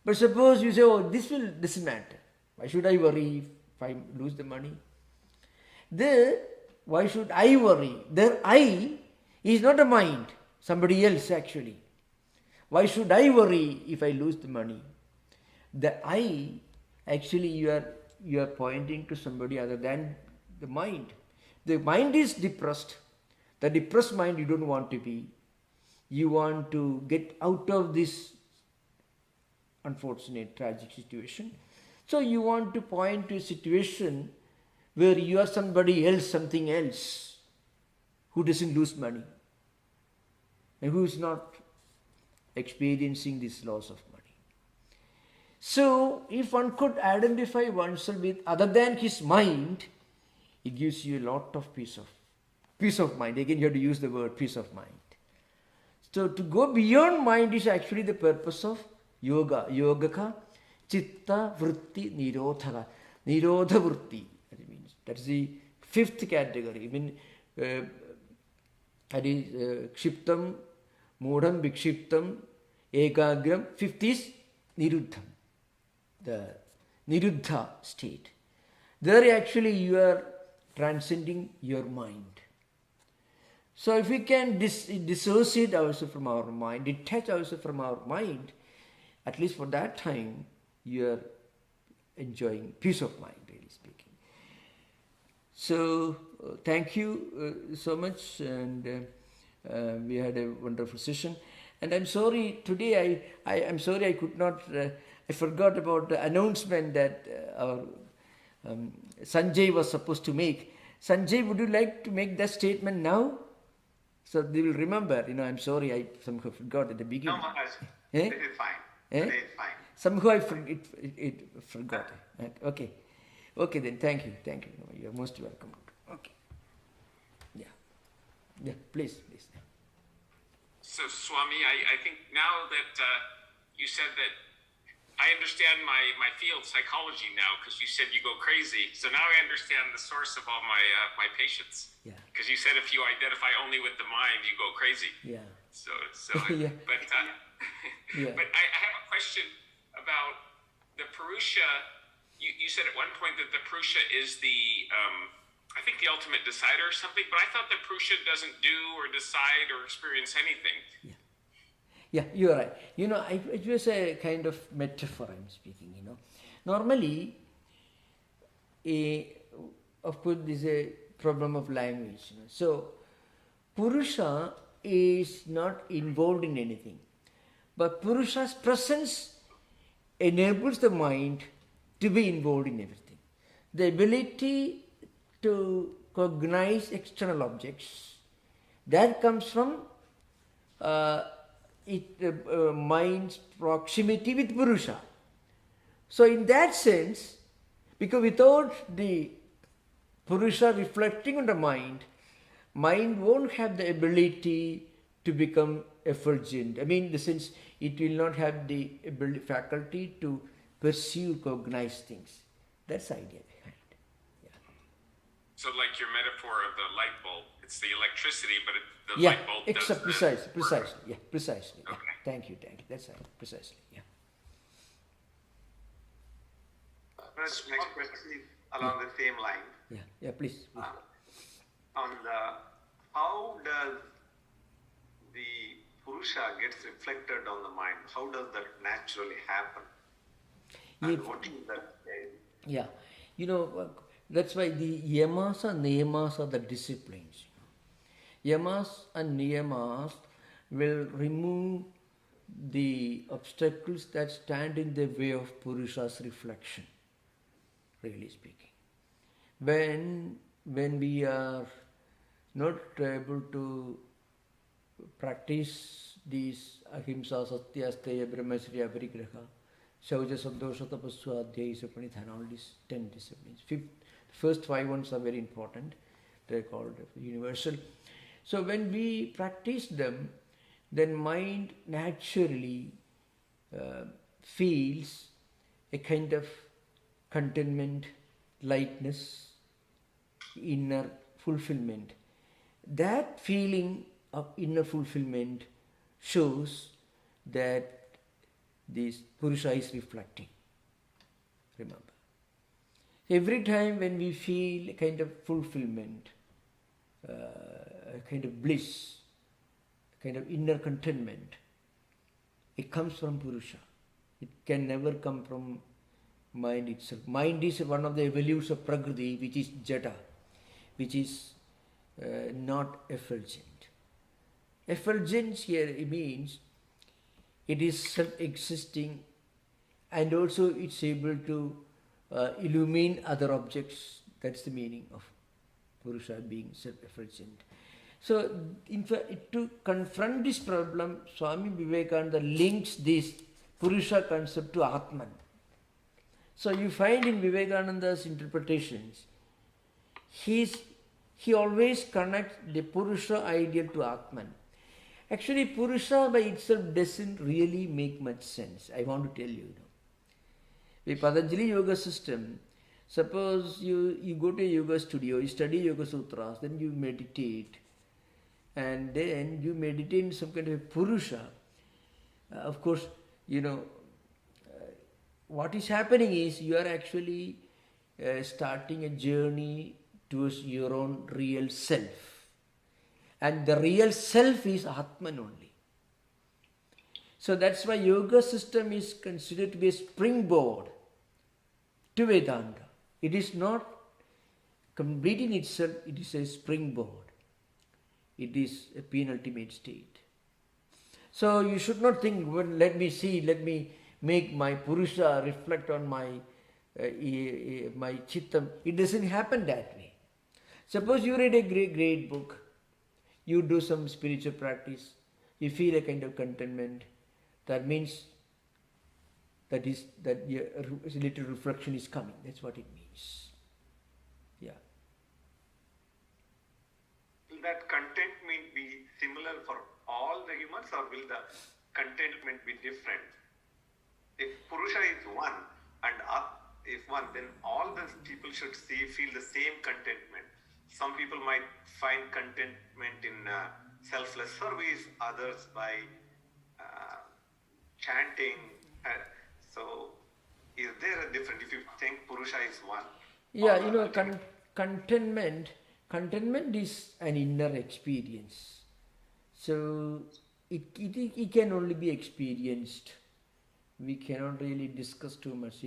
But suppose you say, this doesn't matter. Why should I worry if I lose the money? There, why should I worry? There, I is not a mind, somebody else actually. Why should I worry if I lose the money? The I, actually you are pointing to somebody other than the mind. The mind is depressed. The depressed mind you don't want to be. You want to get out of this unfortunate, tragic situation. So you want to point to a situation where you are somebody else, something else, who doesn't lose money and who is not experiencing this loss of money. So if one could identify oneself with other than his mind, it gives you a lot of peace of mind. Again, you have to use the word peace of mind. So to go beyond mind is actually the purpose of yoga. Yogaka chitta vritti nirodhaka. Nirodha vritti. That means that's the fifth category. I mean, that is kshiptam, mudham, vikshiptam, ekagram. Fifth is niruddham, the niruddha state. There actually you are transcending your mind. So if we can dissociate ourselves from our mind, detach ourselves from our mind, at least for that time, you are enjoying peace of mind, really speaking. So thank you so much, and we had a wonderful session. And I'm sorry today. I'm sorry I could not. I forgot about the announcement that our Sanjay was supposed to make. Sanjay, would you like to make that statement now? So they will remember. I'm sorry I somehow forgot at the beginning. No, Maharaj. It is fine. It is fine. Somehow I forgot. Okay. Okay then, thank you. You're most welcome. Okay. Yeah, please. So Swami, I think now that you said that, I understand my field, psychology, now, because you said you go crazy. So now I understand the source of all my patients. Yeah. Because you said if you identify only with the mind, you go crazy. Yeah. So Yeah. But Yeah. but I have a question about the Purusha. You said at one point that the Purusha is the I think the ultimate decider or something. But I thought the Purusha doesn't do or decide or experience anything. Yeah, you're right. It was a kind of metaphor I'm speaking, Normally, of course, this is a problem of language. So, Purusha is not involved in anything. But Purusha's presence enables the mind to be involved in everything. The ability to cognize external objects, that comes from mind's proximity with Purusha. So in that sense, because without the Purusha reflecting on the mind won't have the ability to become effulgent. I mean, in the sense, it will not have the faculty to perceive, cognize things. That's the idea behind it. Yeah. So like your metaphor of the light bulb, it's the electricity, but the Yeah, light bulb does precisely. Yeah, precisely. Okay. Yeah. Thank you. That's right. Precisely. Yeah. Next question along the same line. Yeah. Please. On how does the Purusha gets reflected on the mind? How does that naturally happen? And what is that? Yeah. That's why the yamas and niyamas are the disciplines. Yamas and niyamas will remove the obstacles that stand in the way of Purusha's reflection, really speaking. When we are not able to practice these ahimsa, satya, asteya, brahmacharya, aparigraha, shauja, santosha, tapasya, adhyaya, pranidhana, all these 10 disciplines. First 5 ones are very important. They are called universal. So when we practice them, then mind naturally feels a kind of contentment, lightness, inner fulfillment. That feeling of inner fulfillment shows that this Purusha is reflecting. Remember. Every time when we feel a kind of fulfillment, a kind of bliss, a kind of inner contentment, it comes from Purusha. It can never come from mind itself. Mind is one of the evolutes of Prakriti, which is Jada, which is not effulgent. Effulgence here means it is self-existing and also it's able to illumine other objects. That's the meaning of Purusha being self-effulgent. So, in fact, to confront this problem, Swami Vivekananda links this Purusha concept to Atman. So, you find in Vivekananda's interpretations, he always connects the Purusha ideal to Atman. Actually, Purusha by itself doesn't really make much sense. I want to tell you. The Patanjali yoga system, suppose you go to a yoga studio, you study Yoga Sutras, then you meditate, and then you meditate in some kind of a Purusha. Of course, what is happening is you are actually starting a journey towards your own real self. And the real self is Atman only. So that's why yoga system is considered to be a springboard to Vedanta. It is not complete in itself, it is a springboard. It is a penultimate state. So you should not think, well, let me make my Purusha reflect on my Chittam. It doesn't happen that way. Suppose you read a great book, you do some spiritual practice, you feel a kind of contentment. That means that is that a little reflection is coming. That's what it means. Yeah. Will that contentment be similar for all the humans, or will the contentment be different? If Purusha is one and is one, then all the people should feel the same contentment. Some people might find contentment in selfless service, others by chanting. So, is there a difference if you think Purusha is one? Yeah, contentment is an inner experience. So, it can only be experienced. We cannot really discuss too much.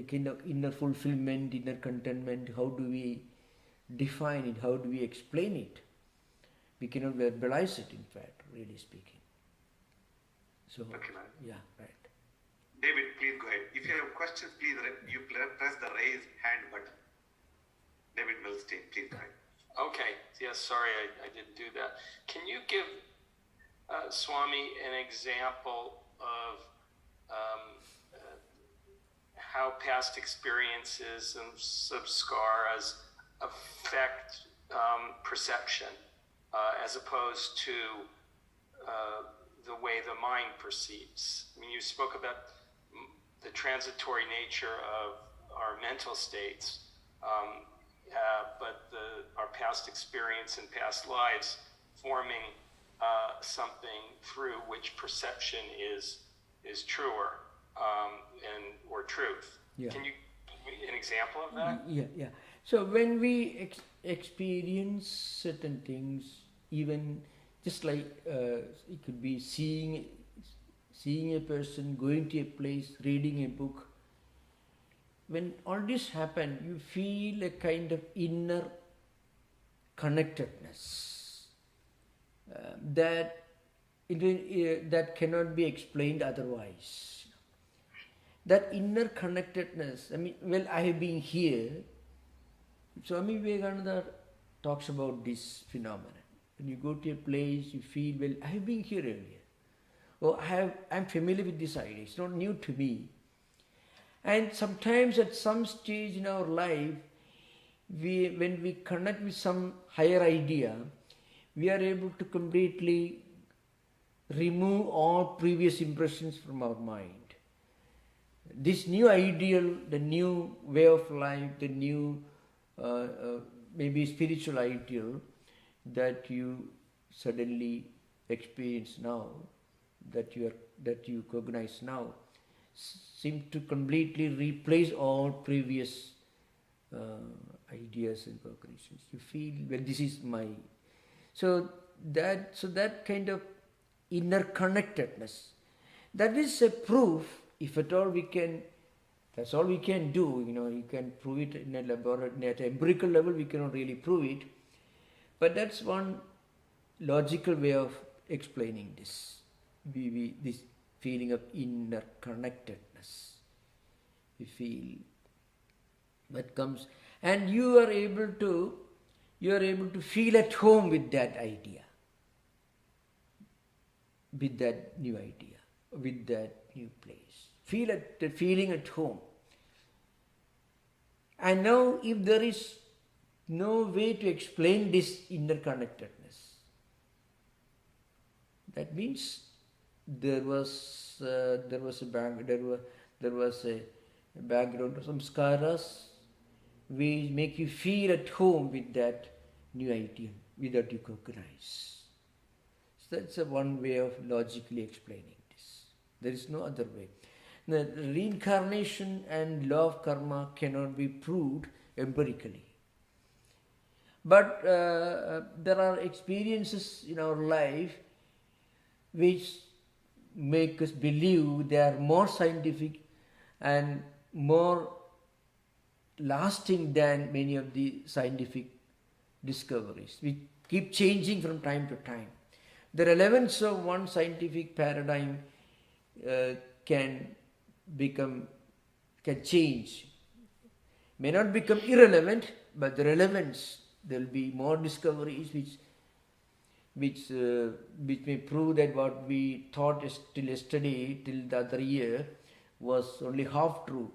Kind of inner fulfillment, inner contentment, how do we define it? How do we explain it? We cannot verbalize it, in fact, really speaking. So, okay, yeah, right. David, please go ahead. If you have questions, please you press the raise hand button. David Milstein, please go ahead. Okay. Yes, sorry, I didn't do that. Can you give Swami an example of how past experiences and samskaras affect perception as opposed to the way the mind perceives? I mean, you spoke about the transitory nature of our mental states, but our past experience and past lives forming something through which perception is truer or truth. Yeah. Can you give me an example of that? Yeah. So when we experience certain things, even just like it could be seeing a person, going to a place, reading a book. When all this happens, you feel a kind of inner connectedness that cannot be explained otherwise. That inner connectedness, I have been here. Swami Vivekananda talks about this phenomenon. When you go to a place, you feel, well, I have been here earlier. Or I'm familiar with this idea. It's not new to me. And sometimes at some stage in our life, when we connect with some higher idea, we are able to completely remove all previous impressions from our mind. This new ideal, the new way of life, the new maybe spiritual ideal that you suddenly experience now, that you cognize now, seem to completely replace all previous ideas and cognitions. You feel, well, this is my... So that kind of inner connectedness, that is a proof, if at all we can, that's all we can do. You can prove it in a laboratory, at an empirical level we cannot really prove it. But that's one logical way of explaining this. This feeling of inner connectedness. You feel that comes, and you are able to feel at home with that idea, with that new idea, with that new place. Feel the feeling at home. And now, if there is no way to explain this inner connectedness, that means there was a background of samskaras which make you feel at home with that new idea, without you cognize. So that's one way of logically explaining this. There is no other way. The reincarnation and law of karma cannot be proved empirically. But there are experiences in our life which make us believe they are more scientific and more lasting than many of the scientific discoveries. We keep changing from time to time. The relevance of one scientific paradigm can change. May not become irrelevant, but the relevance, there will be more discoveries which may prove that what we thought till yesterday, till the other year, was only half true.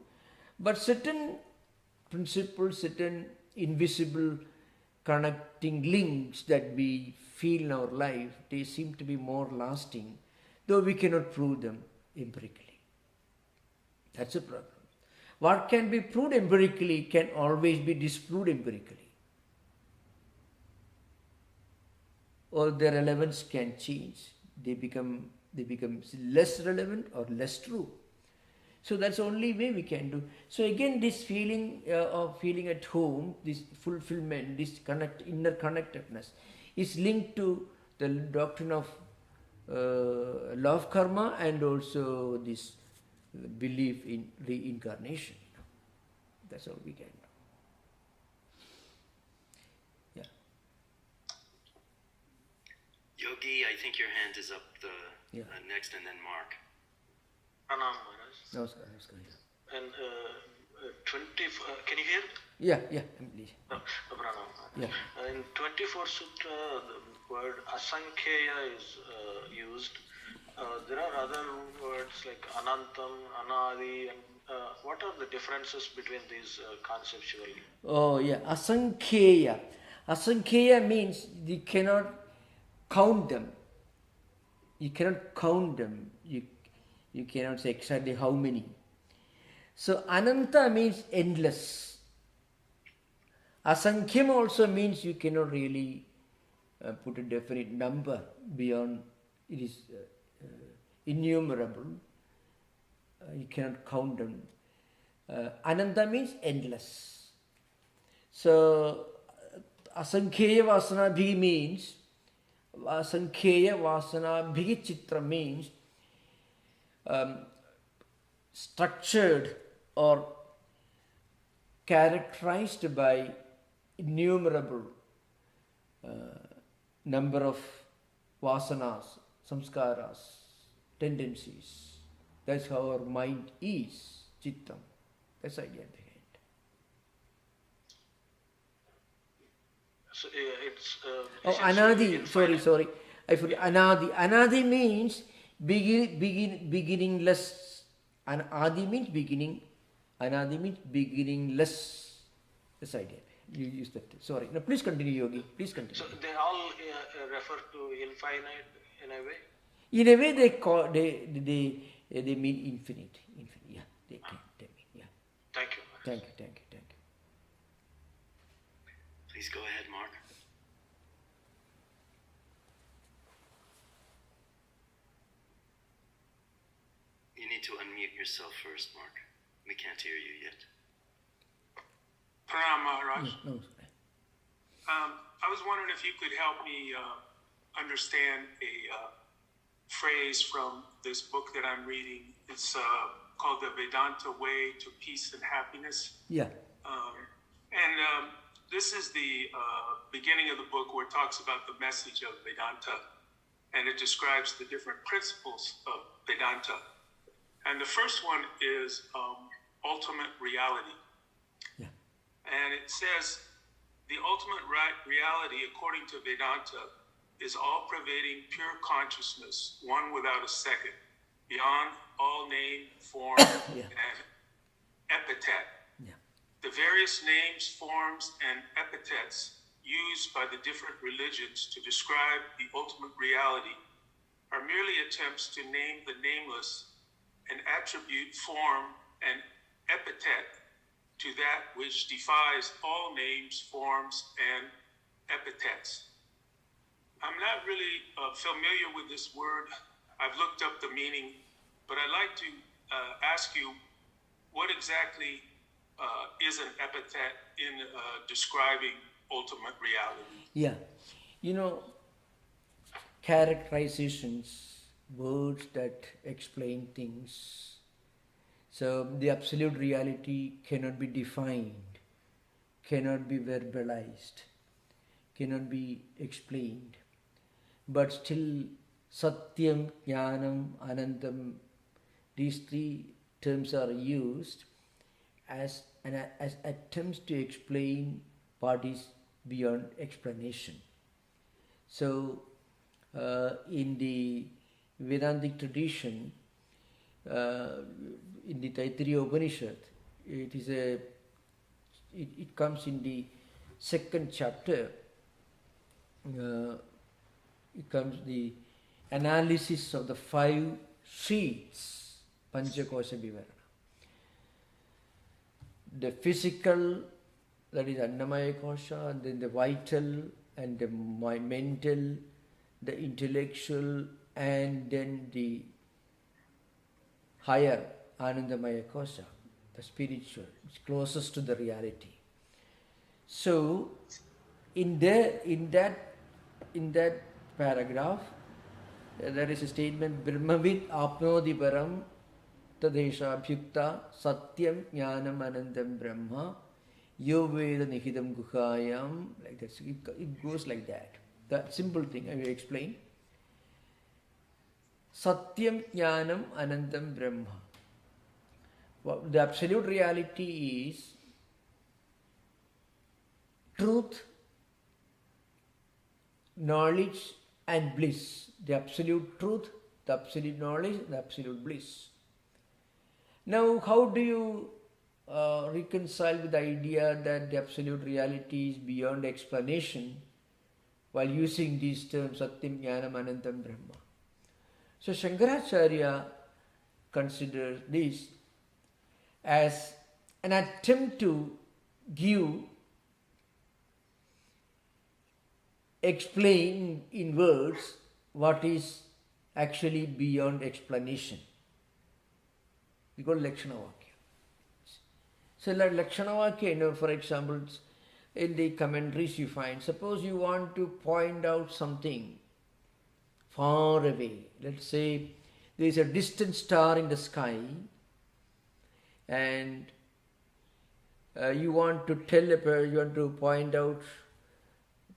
But certain principles, certain invisible connecting links that we feel in our life, they seem to be more lasting, though we cannot prove them empirically. That's a problem. What can be proved empirically can always be disproved empirically. Or their relevance can change. They become less relevant or less true. So that's the only way we can do. So again, this feeling of feeling at home, this fulfillment, this inner connectedness is linked to the doctrine of law of karma and also this belief in reincarnation. That's all we can do. Yeah. Yogi, I think your hand is up next, and then Mark. Pranam Maharaj. Namaskar, namaskar, yeah. And can you hear? Yeah, please. Pranam. Yeah. In 24 Sutra, the word asankheya is used. There are other words like anantam, anadi, and what are the differences between these conceptually? Oh yeah, asankheya. Asankheya means you cannot count them. You cannot count them. You cannot say exactly how many. So ananta means endless. Asankhya also means you cannot really put a definite number beyond. It is innumerable. You cannot count them. Ananta means endless. So asankheya vasanabhi means asankheya vasanabhi chitra means structured or characterized by innumerable number of vasanas, samskaras, tendencies. That's how our mind is, chittam. That's the idea behind. So it's anadi. Sorry. I forgot. Anadi. Anadi means beginningless. Adi means beginning. Anadi means beginningless. That's the idea. You use that. Sorry. Now please continue, Yogi. Please continue. So they all refer to infinite in a way? In a way, they mean infinite. Yeah, they mean. Yeah. Thank you. Thank you. Please go ahead, Mark. You need to unmute yourself first, Mark. We can't hear you yet. Pranam Maharaj. No. I was wondering if you could help me understand a phrase from this book that I'm reading. It's called The Vedanta Way to Peace and Happiness. Yeah. This is the beginning of the book where it talks about the message of Vedanta, and it describes the different principles of Vedanta. And the first one is ultimate reality. Yeah. And it says, the ultimate reality, according to Vedanta, is all-pervading pure consciousness, one without a second, beyond all name, form, Yeah. and epithet. Yeah. The various names, forms, and epithets used by the different religions to describe the ultimate reality are merely attempts to name the nameless and attribute form and epithet to that which defies all names, forms, and epithets. I'm not really familiar with this word. I've looked up the meaning, but I'd like to ask you, what exactly is an epithet in describing ultimate reality? Yeah. Characterizations, words that explain things. So the absolute reality cannot be defined, cannot be verbalized, cannot be explained. But still, Satyam, Jnanam, Anantam, these three terms are used as attempts to explain what is beyond explanation. So, in the Vedantic tradition, in the Taittiriya Upanishad. It comes in the second chapter. It comes the analysis of the 5 sheets, Panchakosha Vivarana. The physical, that is Annamaya Kosha, and then the vital, and the mental, the intellectual, and then the higher Anandamaya Kosha, the spiritual, which is closest to the reality. So, in that paragraph, there is a statement: Brahmavid apnodi param tadesha bhyukta satyam jnanam anandam brahma yo veda nihidam guhayam. Like that. It goes like that. The simple thing I will explain. Satyam jnanam anandam brahma. Well, the absolute reality is truth, knowledge and bliss. The absolute truth, the absolute knowledge, the absolute bliss. Now, how do you reconcile with the idea that the absolute reality is beyond explanation while using these terms Satyam, Jnanam, Anantam, Brahma? So, Shankaracharya considers this as an attempt to explain in words what is actually beyond explanation. We call Lakshana Vakya. So like Lakshana Vakya, for example, in the commentaries you find, suppose you want to point out something far away. Let's say there is a distant star in the sky, and you want to point out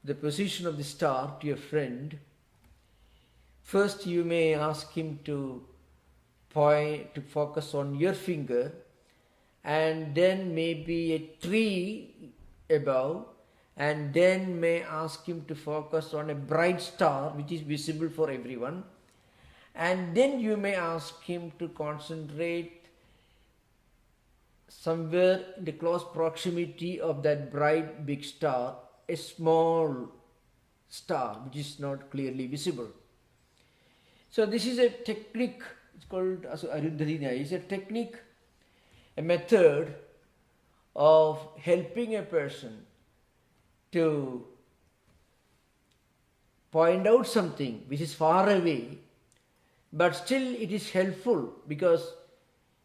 the position of the star to your friend. First, you may ask him to focus on your finger, and then maybe a tree above, and then may ask him to focus on a bright star which is visible for everyone, and then you may ask him to concentrate somewhere in the close proximity of that bright big star, a small star which is not clearly visible. So this is a technique, it's called Arundhatinya. It's a technique, a method of helping a person to point out something which is far away, but still it is helpful, because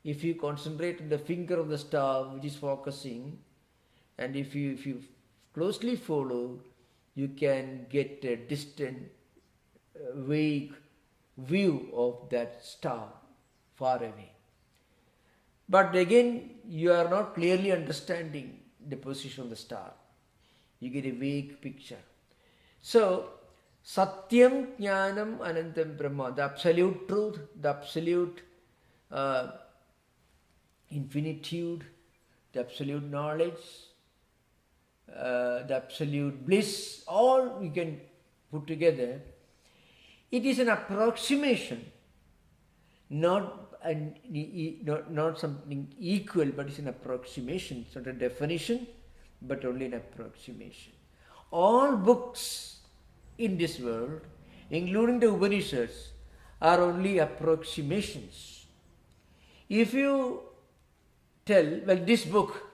if you concentrate on the finger of the star which is focusing, and if you closely follow, you can get a distant, vague view of that star far away. But again, you are not clearly understanding the position of the star. You get a vague picture. So, Satyam, Jnanam, Anantam, Brahma, the absolute truth, the absolute infinitude, the absolute knowledge, the absolute bliss, all we can put together. It is an approximation, not something equal, but it's an approximation. It's not a definition, but only an approximation. All books in this world, including the Upanishads, are only approximations. If you tell, well, this book,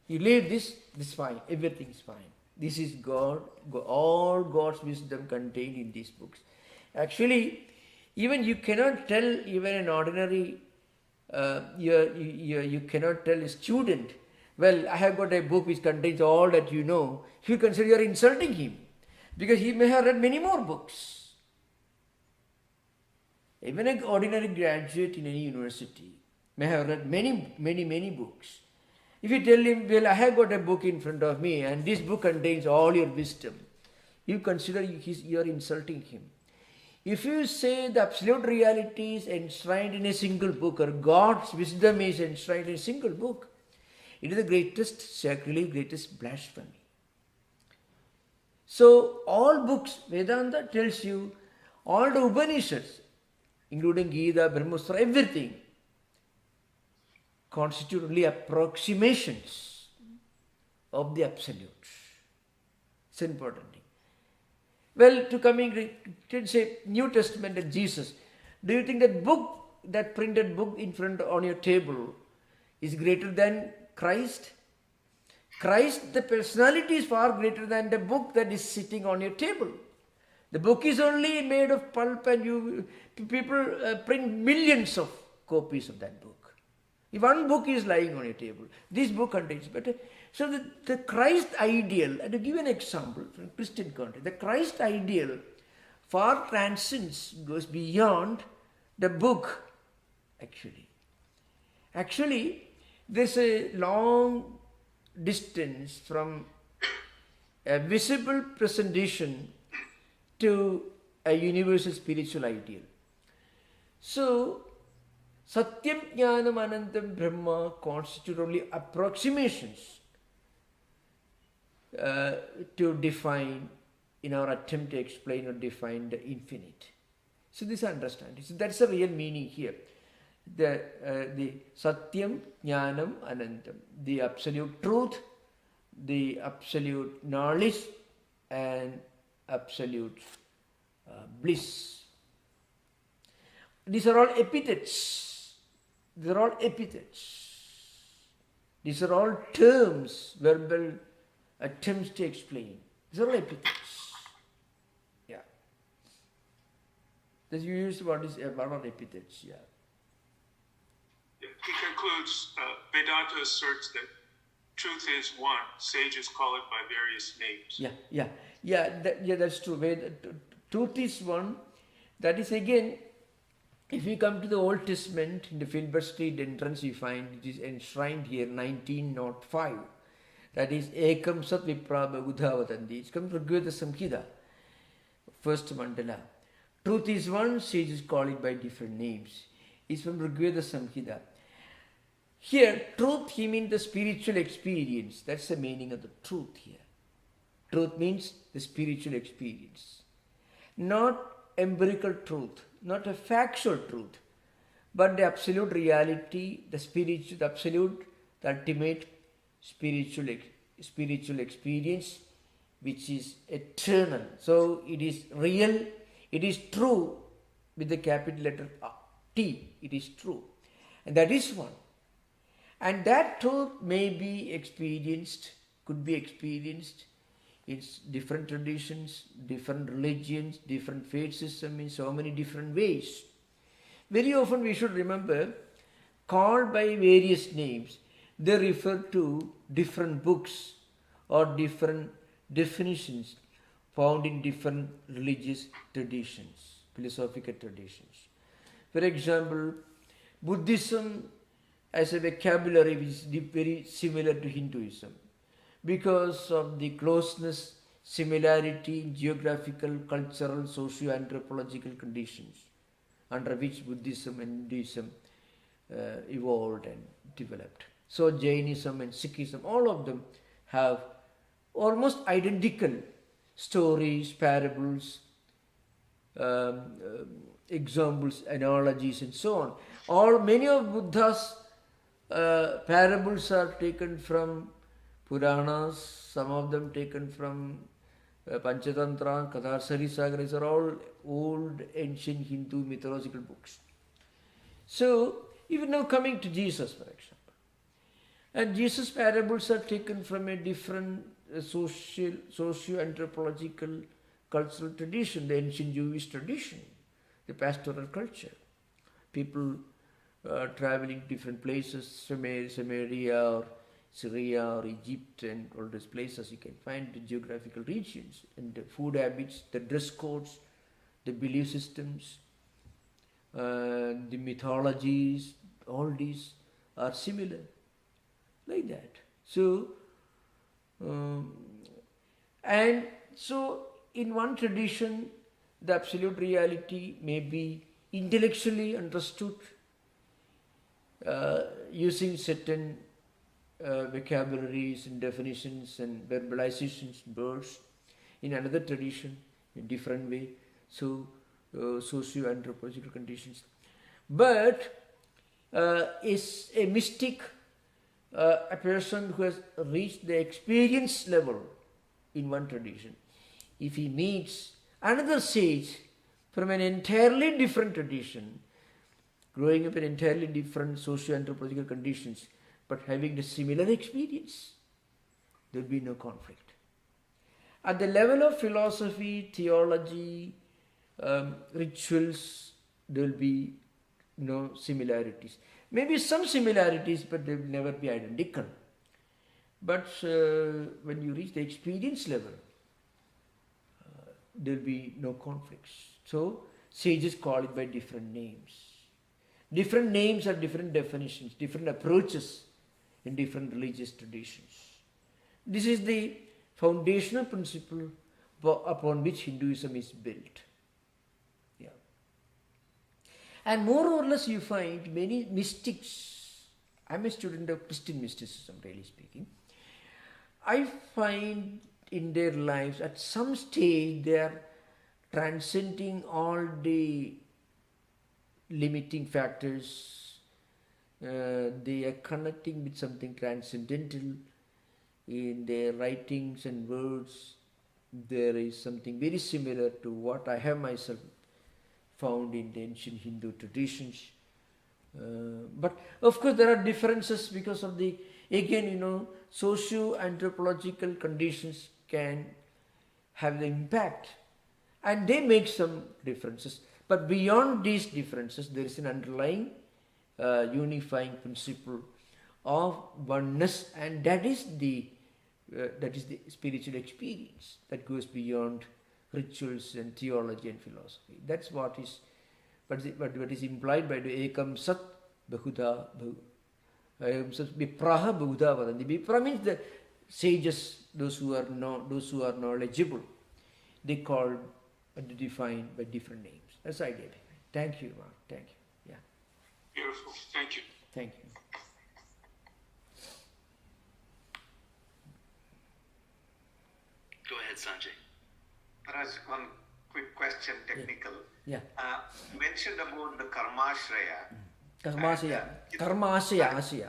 you read this is fine, everything is fine. This is God, all God's wisdom contained in these books. Actually, even you cannot tell even an ordinary, you cannot tell a student, well, I have got a book which contains all that you know. He will consider you are insulting him, because he may have read many more books. Even an ordinary graduate in any university may have read many books. If you tell him, well, I have got a book in front of me and this book contains all your wisdom, you consider you are insulting him. If you say the absolute reality is enshrined in a single book, or God's wisdom is enshrined in a single book, it is the greatest sacrilege, greatest blasphemy. So all books, Vedanta tells you, all the Upanishads, including Gita, Brahmastra, everything, constitute only approximations of the absolute. It's important thing. Well, to coming to say New Testament and Jesus, do you think that book, that printed book in front on your table is greater than Christ? Christ, the personality is far greater than the book that is sitting on your table. The book is only made of pulp and people print millions of copies of that book. If one book is lying on your table, this book contains better. So the Christ ideal, and to give an example from Christian context, the Christ ideal far transcends, goes beyond the book actually. Actually, there's a long distance from a visible presentation to a universal spiritual ideal. So, Satyam, Jnanam, Anantam, Brahma constitute only approximations to define, in our attempt to explain or define the infinite. So this understanding. So that's the real meaning here. The Satyam, Jnanam, Anantam, the absolute truth, the absolute knowledge, and absolute bliss. These are all epithets. These are all epithets. These are all terms, verbal attempts to explain. These are all epithets. Yeah. That you use what is one of epithets. Yeah. He concludes, Vedanta asserts that truth is one. Sages call it by various names. That's true. Truth is one. That is again, if you come to the Old Testament, in the Filbert Street entrance, you find it is enshrined here, 1905. That is Ekam Sat Vipra Bahudha. It comes from Rigveda Samhita, first mandala. Truth is one, sages call it by different names. It's from Rigveda Samhita. Here, truth, he means the spiritual experience. That's the meaning of the truth here. Truth means the spiritual experience. Not empirical truth, not a factual truth, but the absolute reality, the spiritual, the absolute, the ultimate spiritual experience, which is eternal. So it is real, it is true with the capital letter T. It is true. And that is one. And that truth may be experienced, could be experienced in different traditions, different religions, different faith systems in so many different ways. Very often we should remember, called by various names, they refer to different books or different definitions found in different religious traditions, philosophical traditions. For example, Buddhism as a vocabulary which is very similar to Hinduism because of the closeness, similarity in geographical, cultural, socio-anthropological conditions under which Buddhism and Hinduism evolved and developed. So Jainism and Sikhism, all of them have almost identical stories, parables, examples, analogies and so on. Many of Buddha's parables are taken from Puranas, some of them taken from Panchatantra, Kadarsari Sagar. These are all old ancient Hindu mythological books. So even now coming to Jesus, for example, and Jesus' parables are taken from a different socio-anthropological cultural tradition, the ancient Jewish tradition, the pastoral culture. People traveling to different places, Samaria or Syria or Egypt and all these places, you can find the geographical regions and the food habits, the dress codes, the belief systems, the mythologies, all these are similar, like that. So, and so in one tradition, the absolute reality may be intellectually understood using certain vocabularies and definitions and verbalizations, words. In another tradition, in a different way. So, socio-anthropological conditions. But is a mystic, a person who has reached the experience level in one tradition. If he meets another sage from an entirely different tradition, growing up in entirely different socio-anthropological conditions, but having the similar experience, there will be no conflict. At the level of philosophy, theology, rituals, there will be no similarities. Maybe some similarities, but they will never be identical. But when you reach the experience level, there will be no conflicts. So sages call it by different names. Different names have different definitions, different approaches in different religious traditions. This is the foundational principle upon which Hinduism is built. Yeah. And more or less you find many mystics. I'm a student of Christian mysticism, really speaking. I find in their lives at some stage they are transcending all the limiting factors. They are connecting with something transcendental in their writings and words. There is something very similar to what I have myself found in the ancient Hindu traditions. But of course there are differences because of the, again, socio-anthropological conditions can have the impact and they make some differences. But beyond these differences, there is an underlying unifying principle of oneness, and that is the spiritual experience that goes beyond rituals and theology and philosophy. That's what is implied by the Ekam Sat Bahuda Ekam Sat Vipraha Bahuda Vadanti. Vipra means the sages, those who are knowledgeable. They called and defined by different names. That's the idea. Thank you, Mark. Thank you. Yeah. Beautiful. Thank you. Thank you. Go ahead, Sanjay. Raj, one quick question, technical. Yeah. You mentioned about the Karmashraya. Karmasya.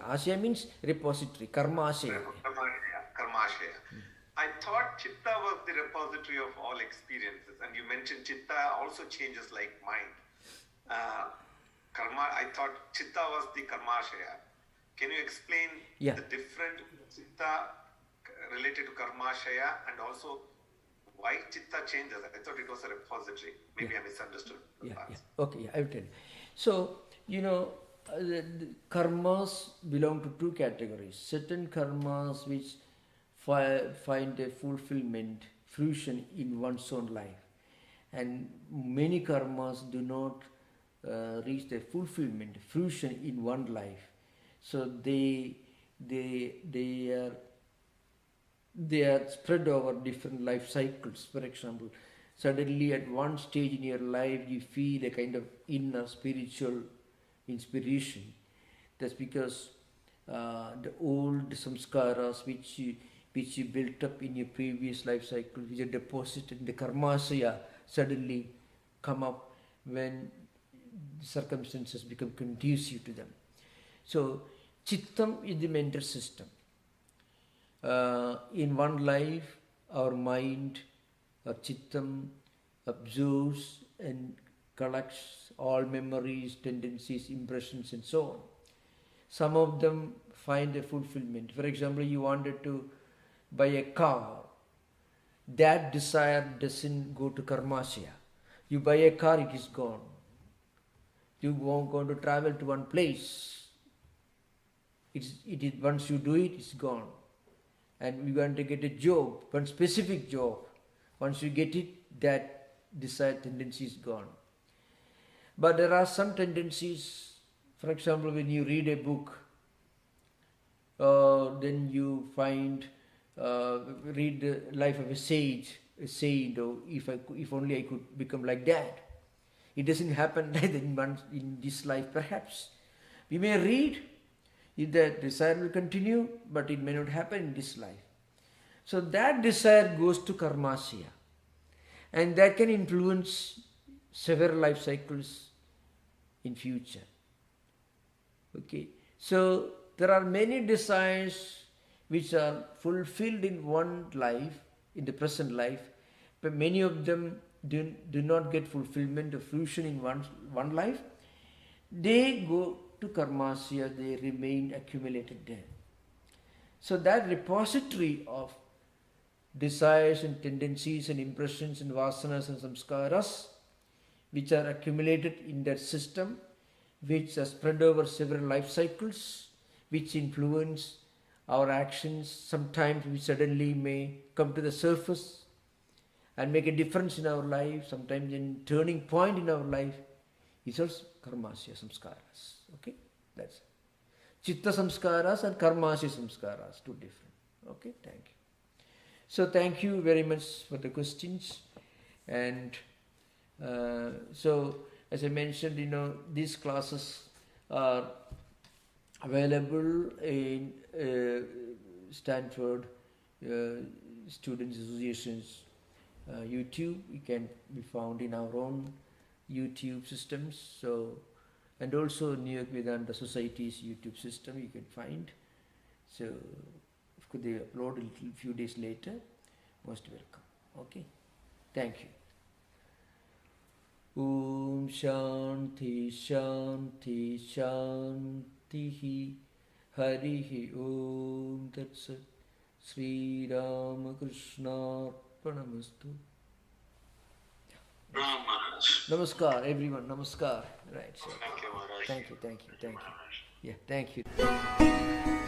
Asya means repository. Karmasya. Karmashraya. I thought Chitta was the repository of all experiences, and you mentioned Chitta also changes like mind. I thought Chitta was the Karmashraya. Can you explain the different Chitta related to Karmashraya and also why Chitta changes? I thought it was a repository. Maybe I misunderstood. Okay, I will tell you. So, the karmas belong to two categories. Certain karmas which find a fulfillment, fruition in one's own life. And many karmas do not reach their fulfillment, fruition in one life. So they are spread over different life cycles. For example, suddenly at one stage in your life you feel a kind of inner spiritual inspiration. That's because the old samskaras which you built up in your previous life cycle, which are deposited in the karmasya, suddenly come up when circumstances become conducive to them. So, Chittam is the mental system. In one life, our mind, our Chittam, absorbs and collects all memories, tendencies, impressions and so on. Some of them find a fulfillment. For example, you wanted to buy a car. That desire doesn't go to karmasya. You buy a car, it is gone. You want to travel to one place. It is once you do it, it's gone. And you want to get a job, one specific job. Once you get it, that desired tendency is gone. But there are some tendencies. For example, when you read a book, then you read the life of a sage, a saint, or if only I could become like that. It doesn't happen in this life, perhaps. We may read, if that desire will continue, but it may not happen in this life. So that desire goes to karmasya, and that can influence several life cycles in future. Okay, so there are many desires which are fulfilled in one life, in the present life, but many of them do not get fulfillment or fruition in one life. They go to karmasya, they remain accumulated there. So that repository of desires and tendencies and impressions and vasanas and samskaras which are accumulated in that system, which are spread over several life cycles, which influence our actions, sometimes we suddenly may come to the surface and make a difference in our life, sometimes a turning point in our life, is also karmasya samskaras. Okay, that's it. Chitta samskaras and karmasya samskaras, two different. Okay, thank you. So thank you very much for the questions. And so as I mentioned, these classes are available in Stanford Students Association's YouTube. It can be found in our own YouTube systems. So, and also New York Vedanta Society's YouTube system you can find. So, of course, they upload a few days later. Most welcome. Okay. Thank you. Om Shanti Shanti Shanti Harihi Om Tat Sat Sri Ramakrishna Pranamastu. Namaskar, everyone. Namaskar. Right. So. Thank you, Maharaj. Thank you. Yeah. Thank you.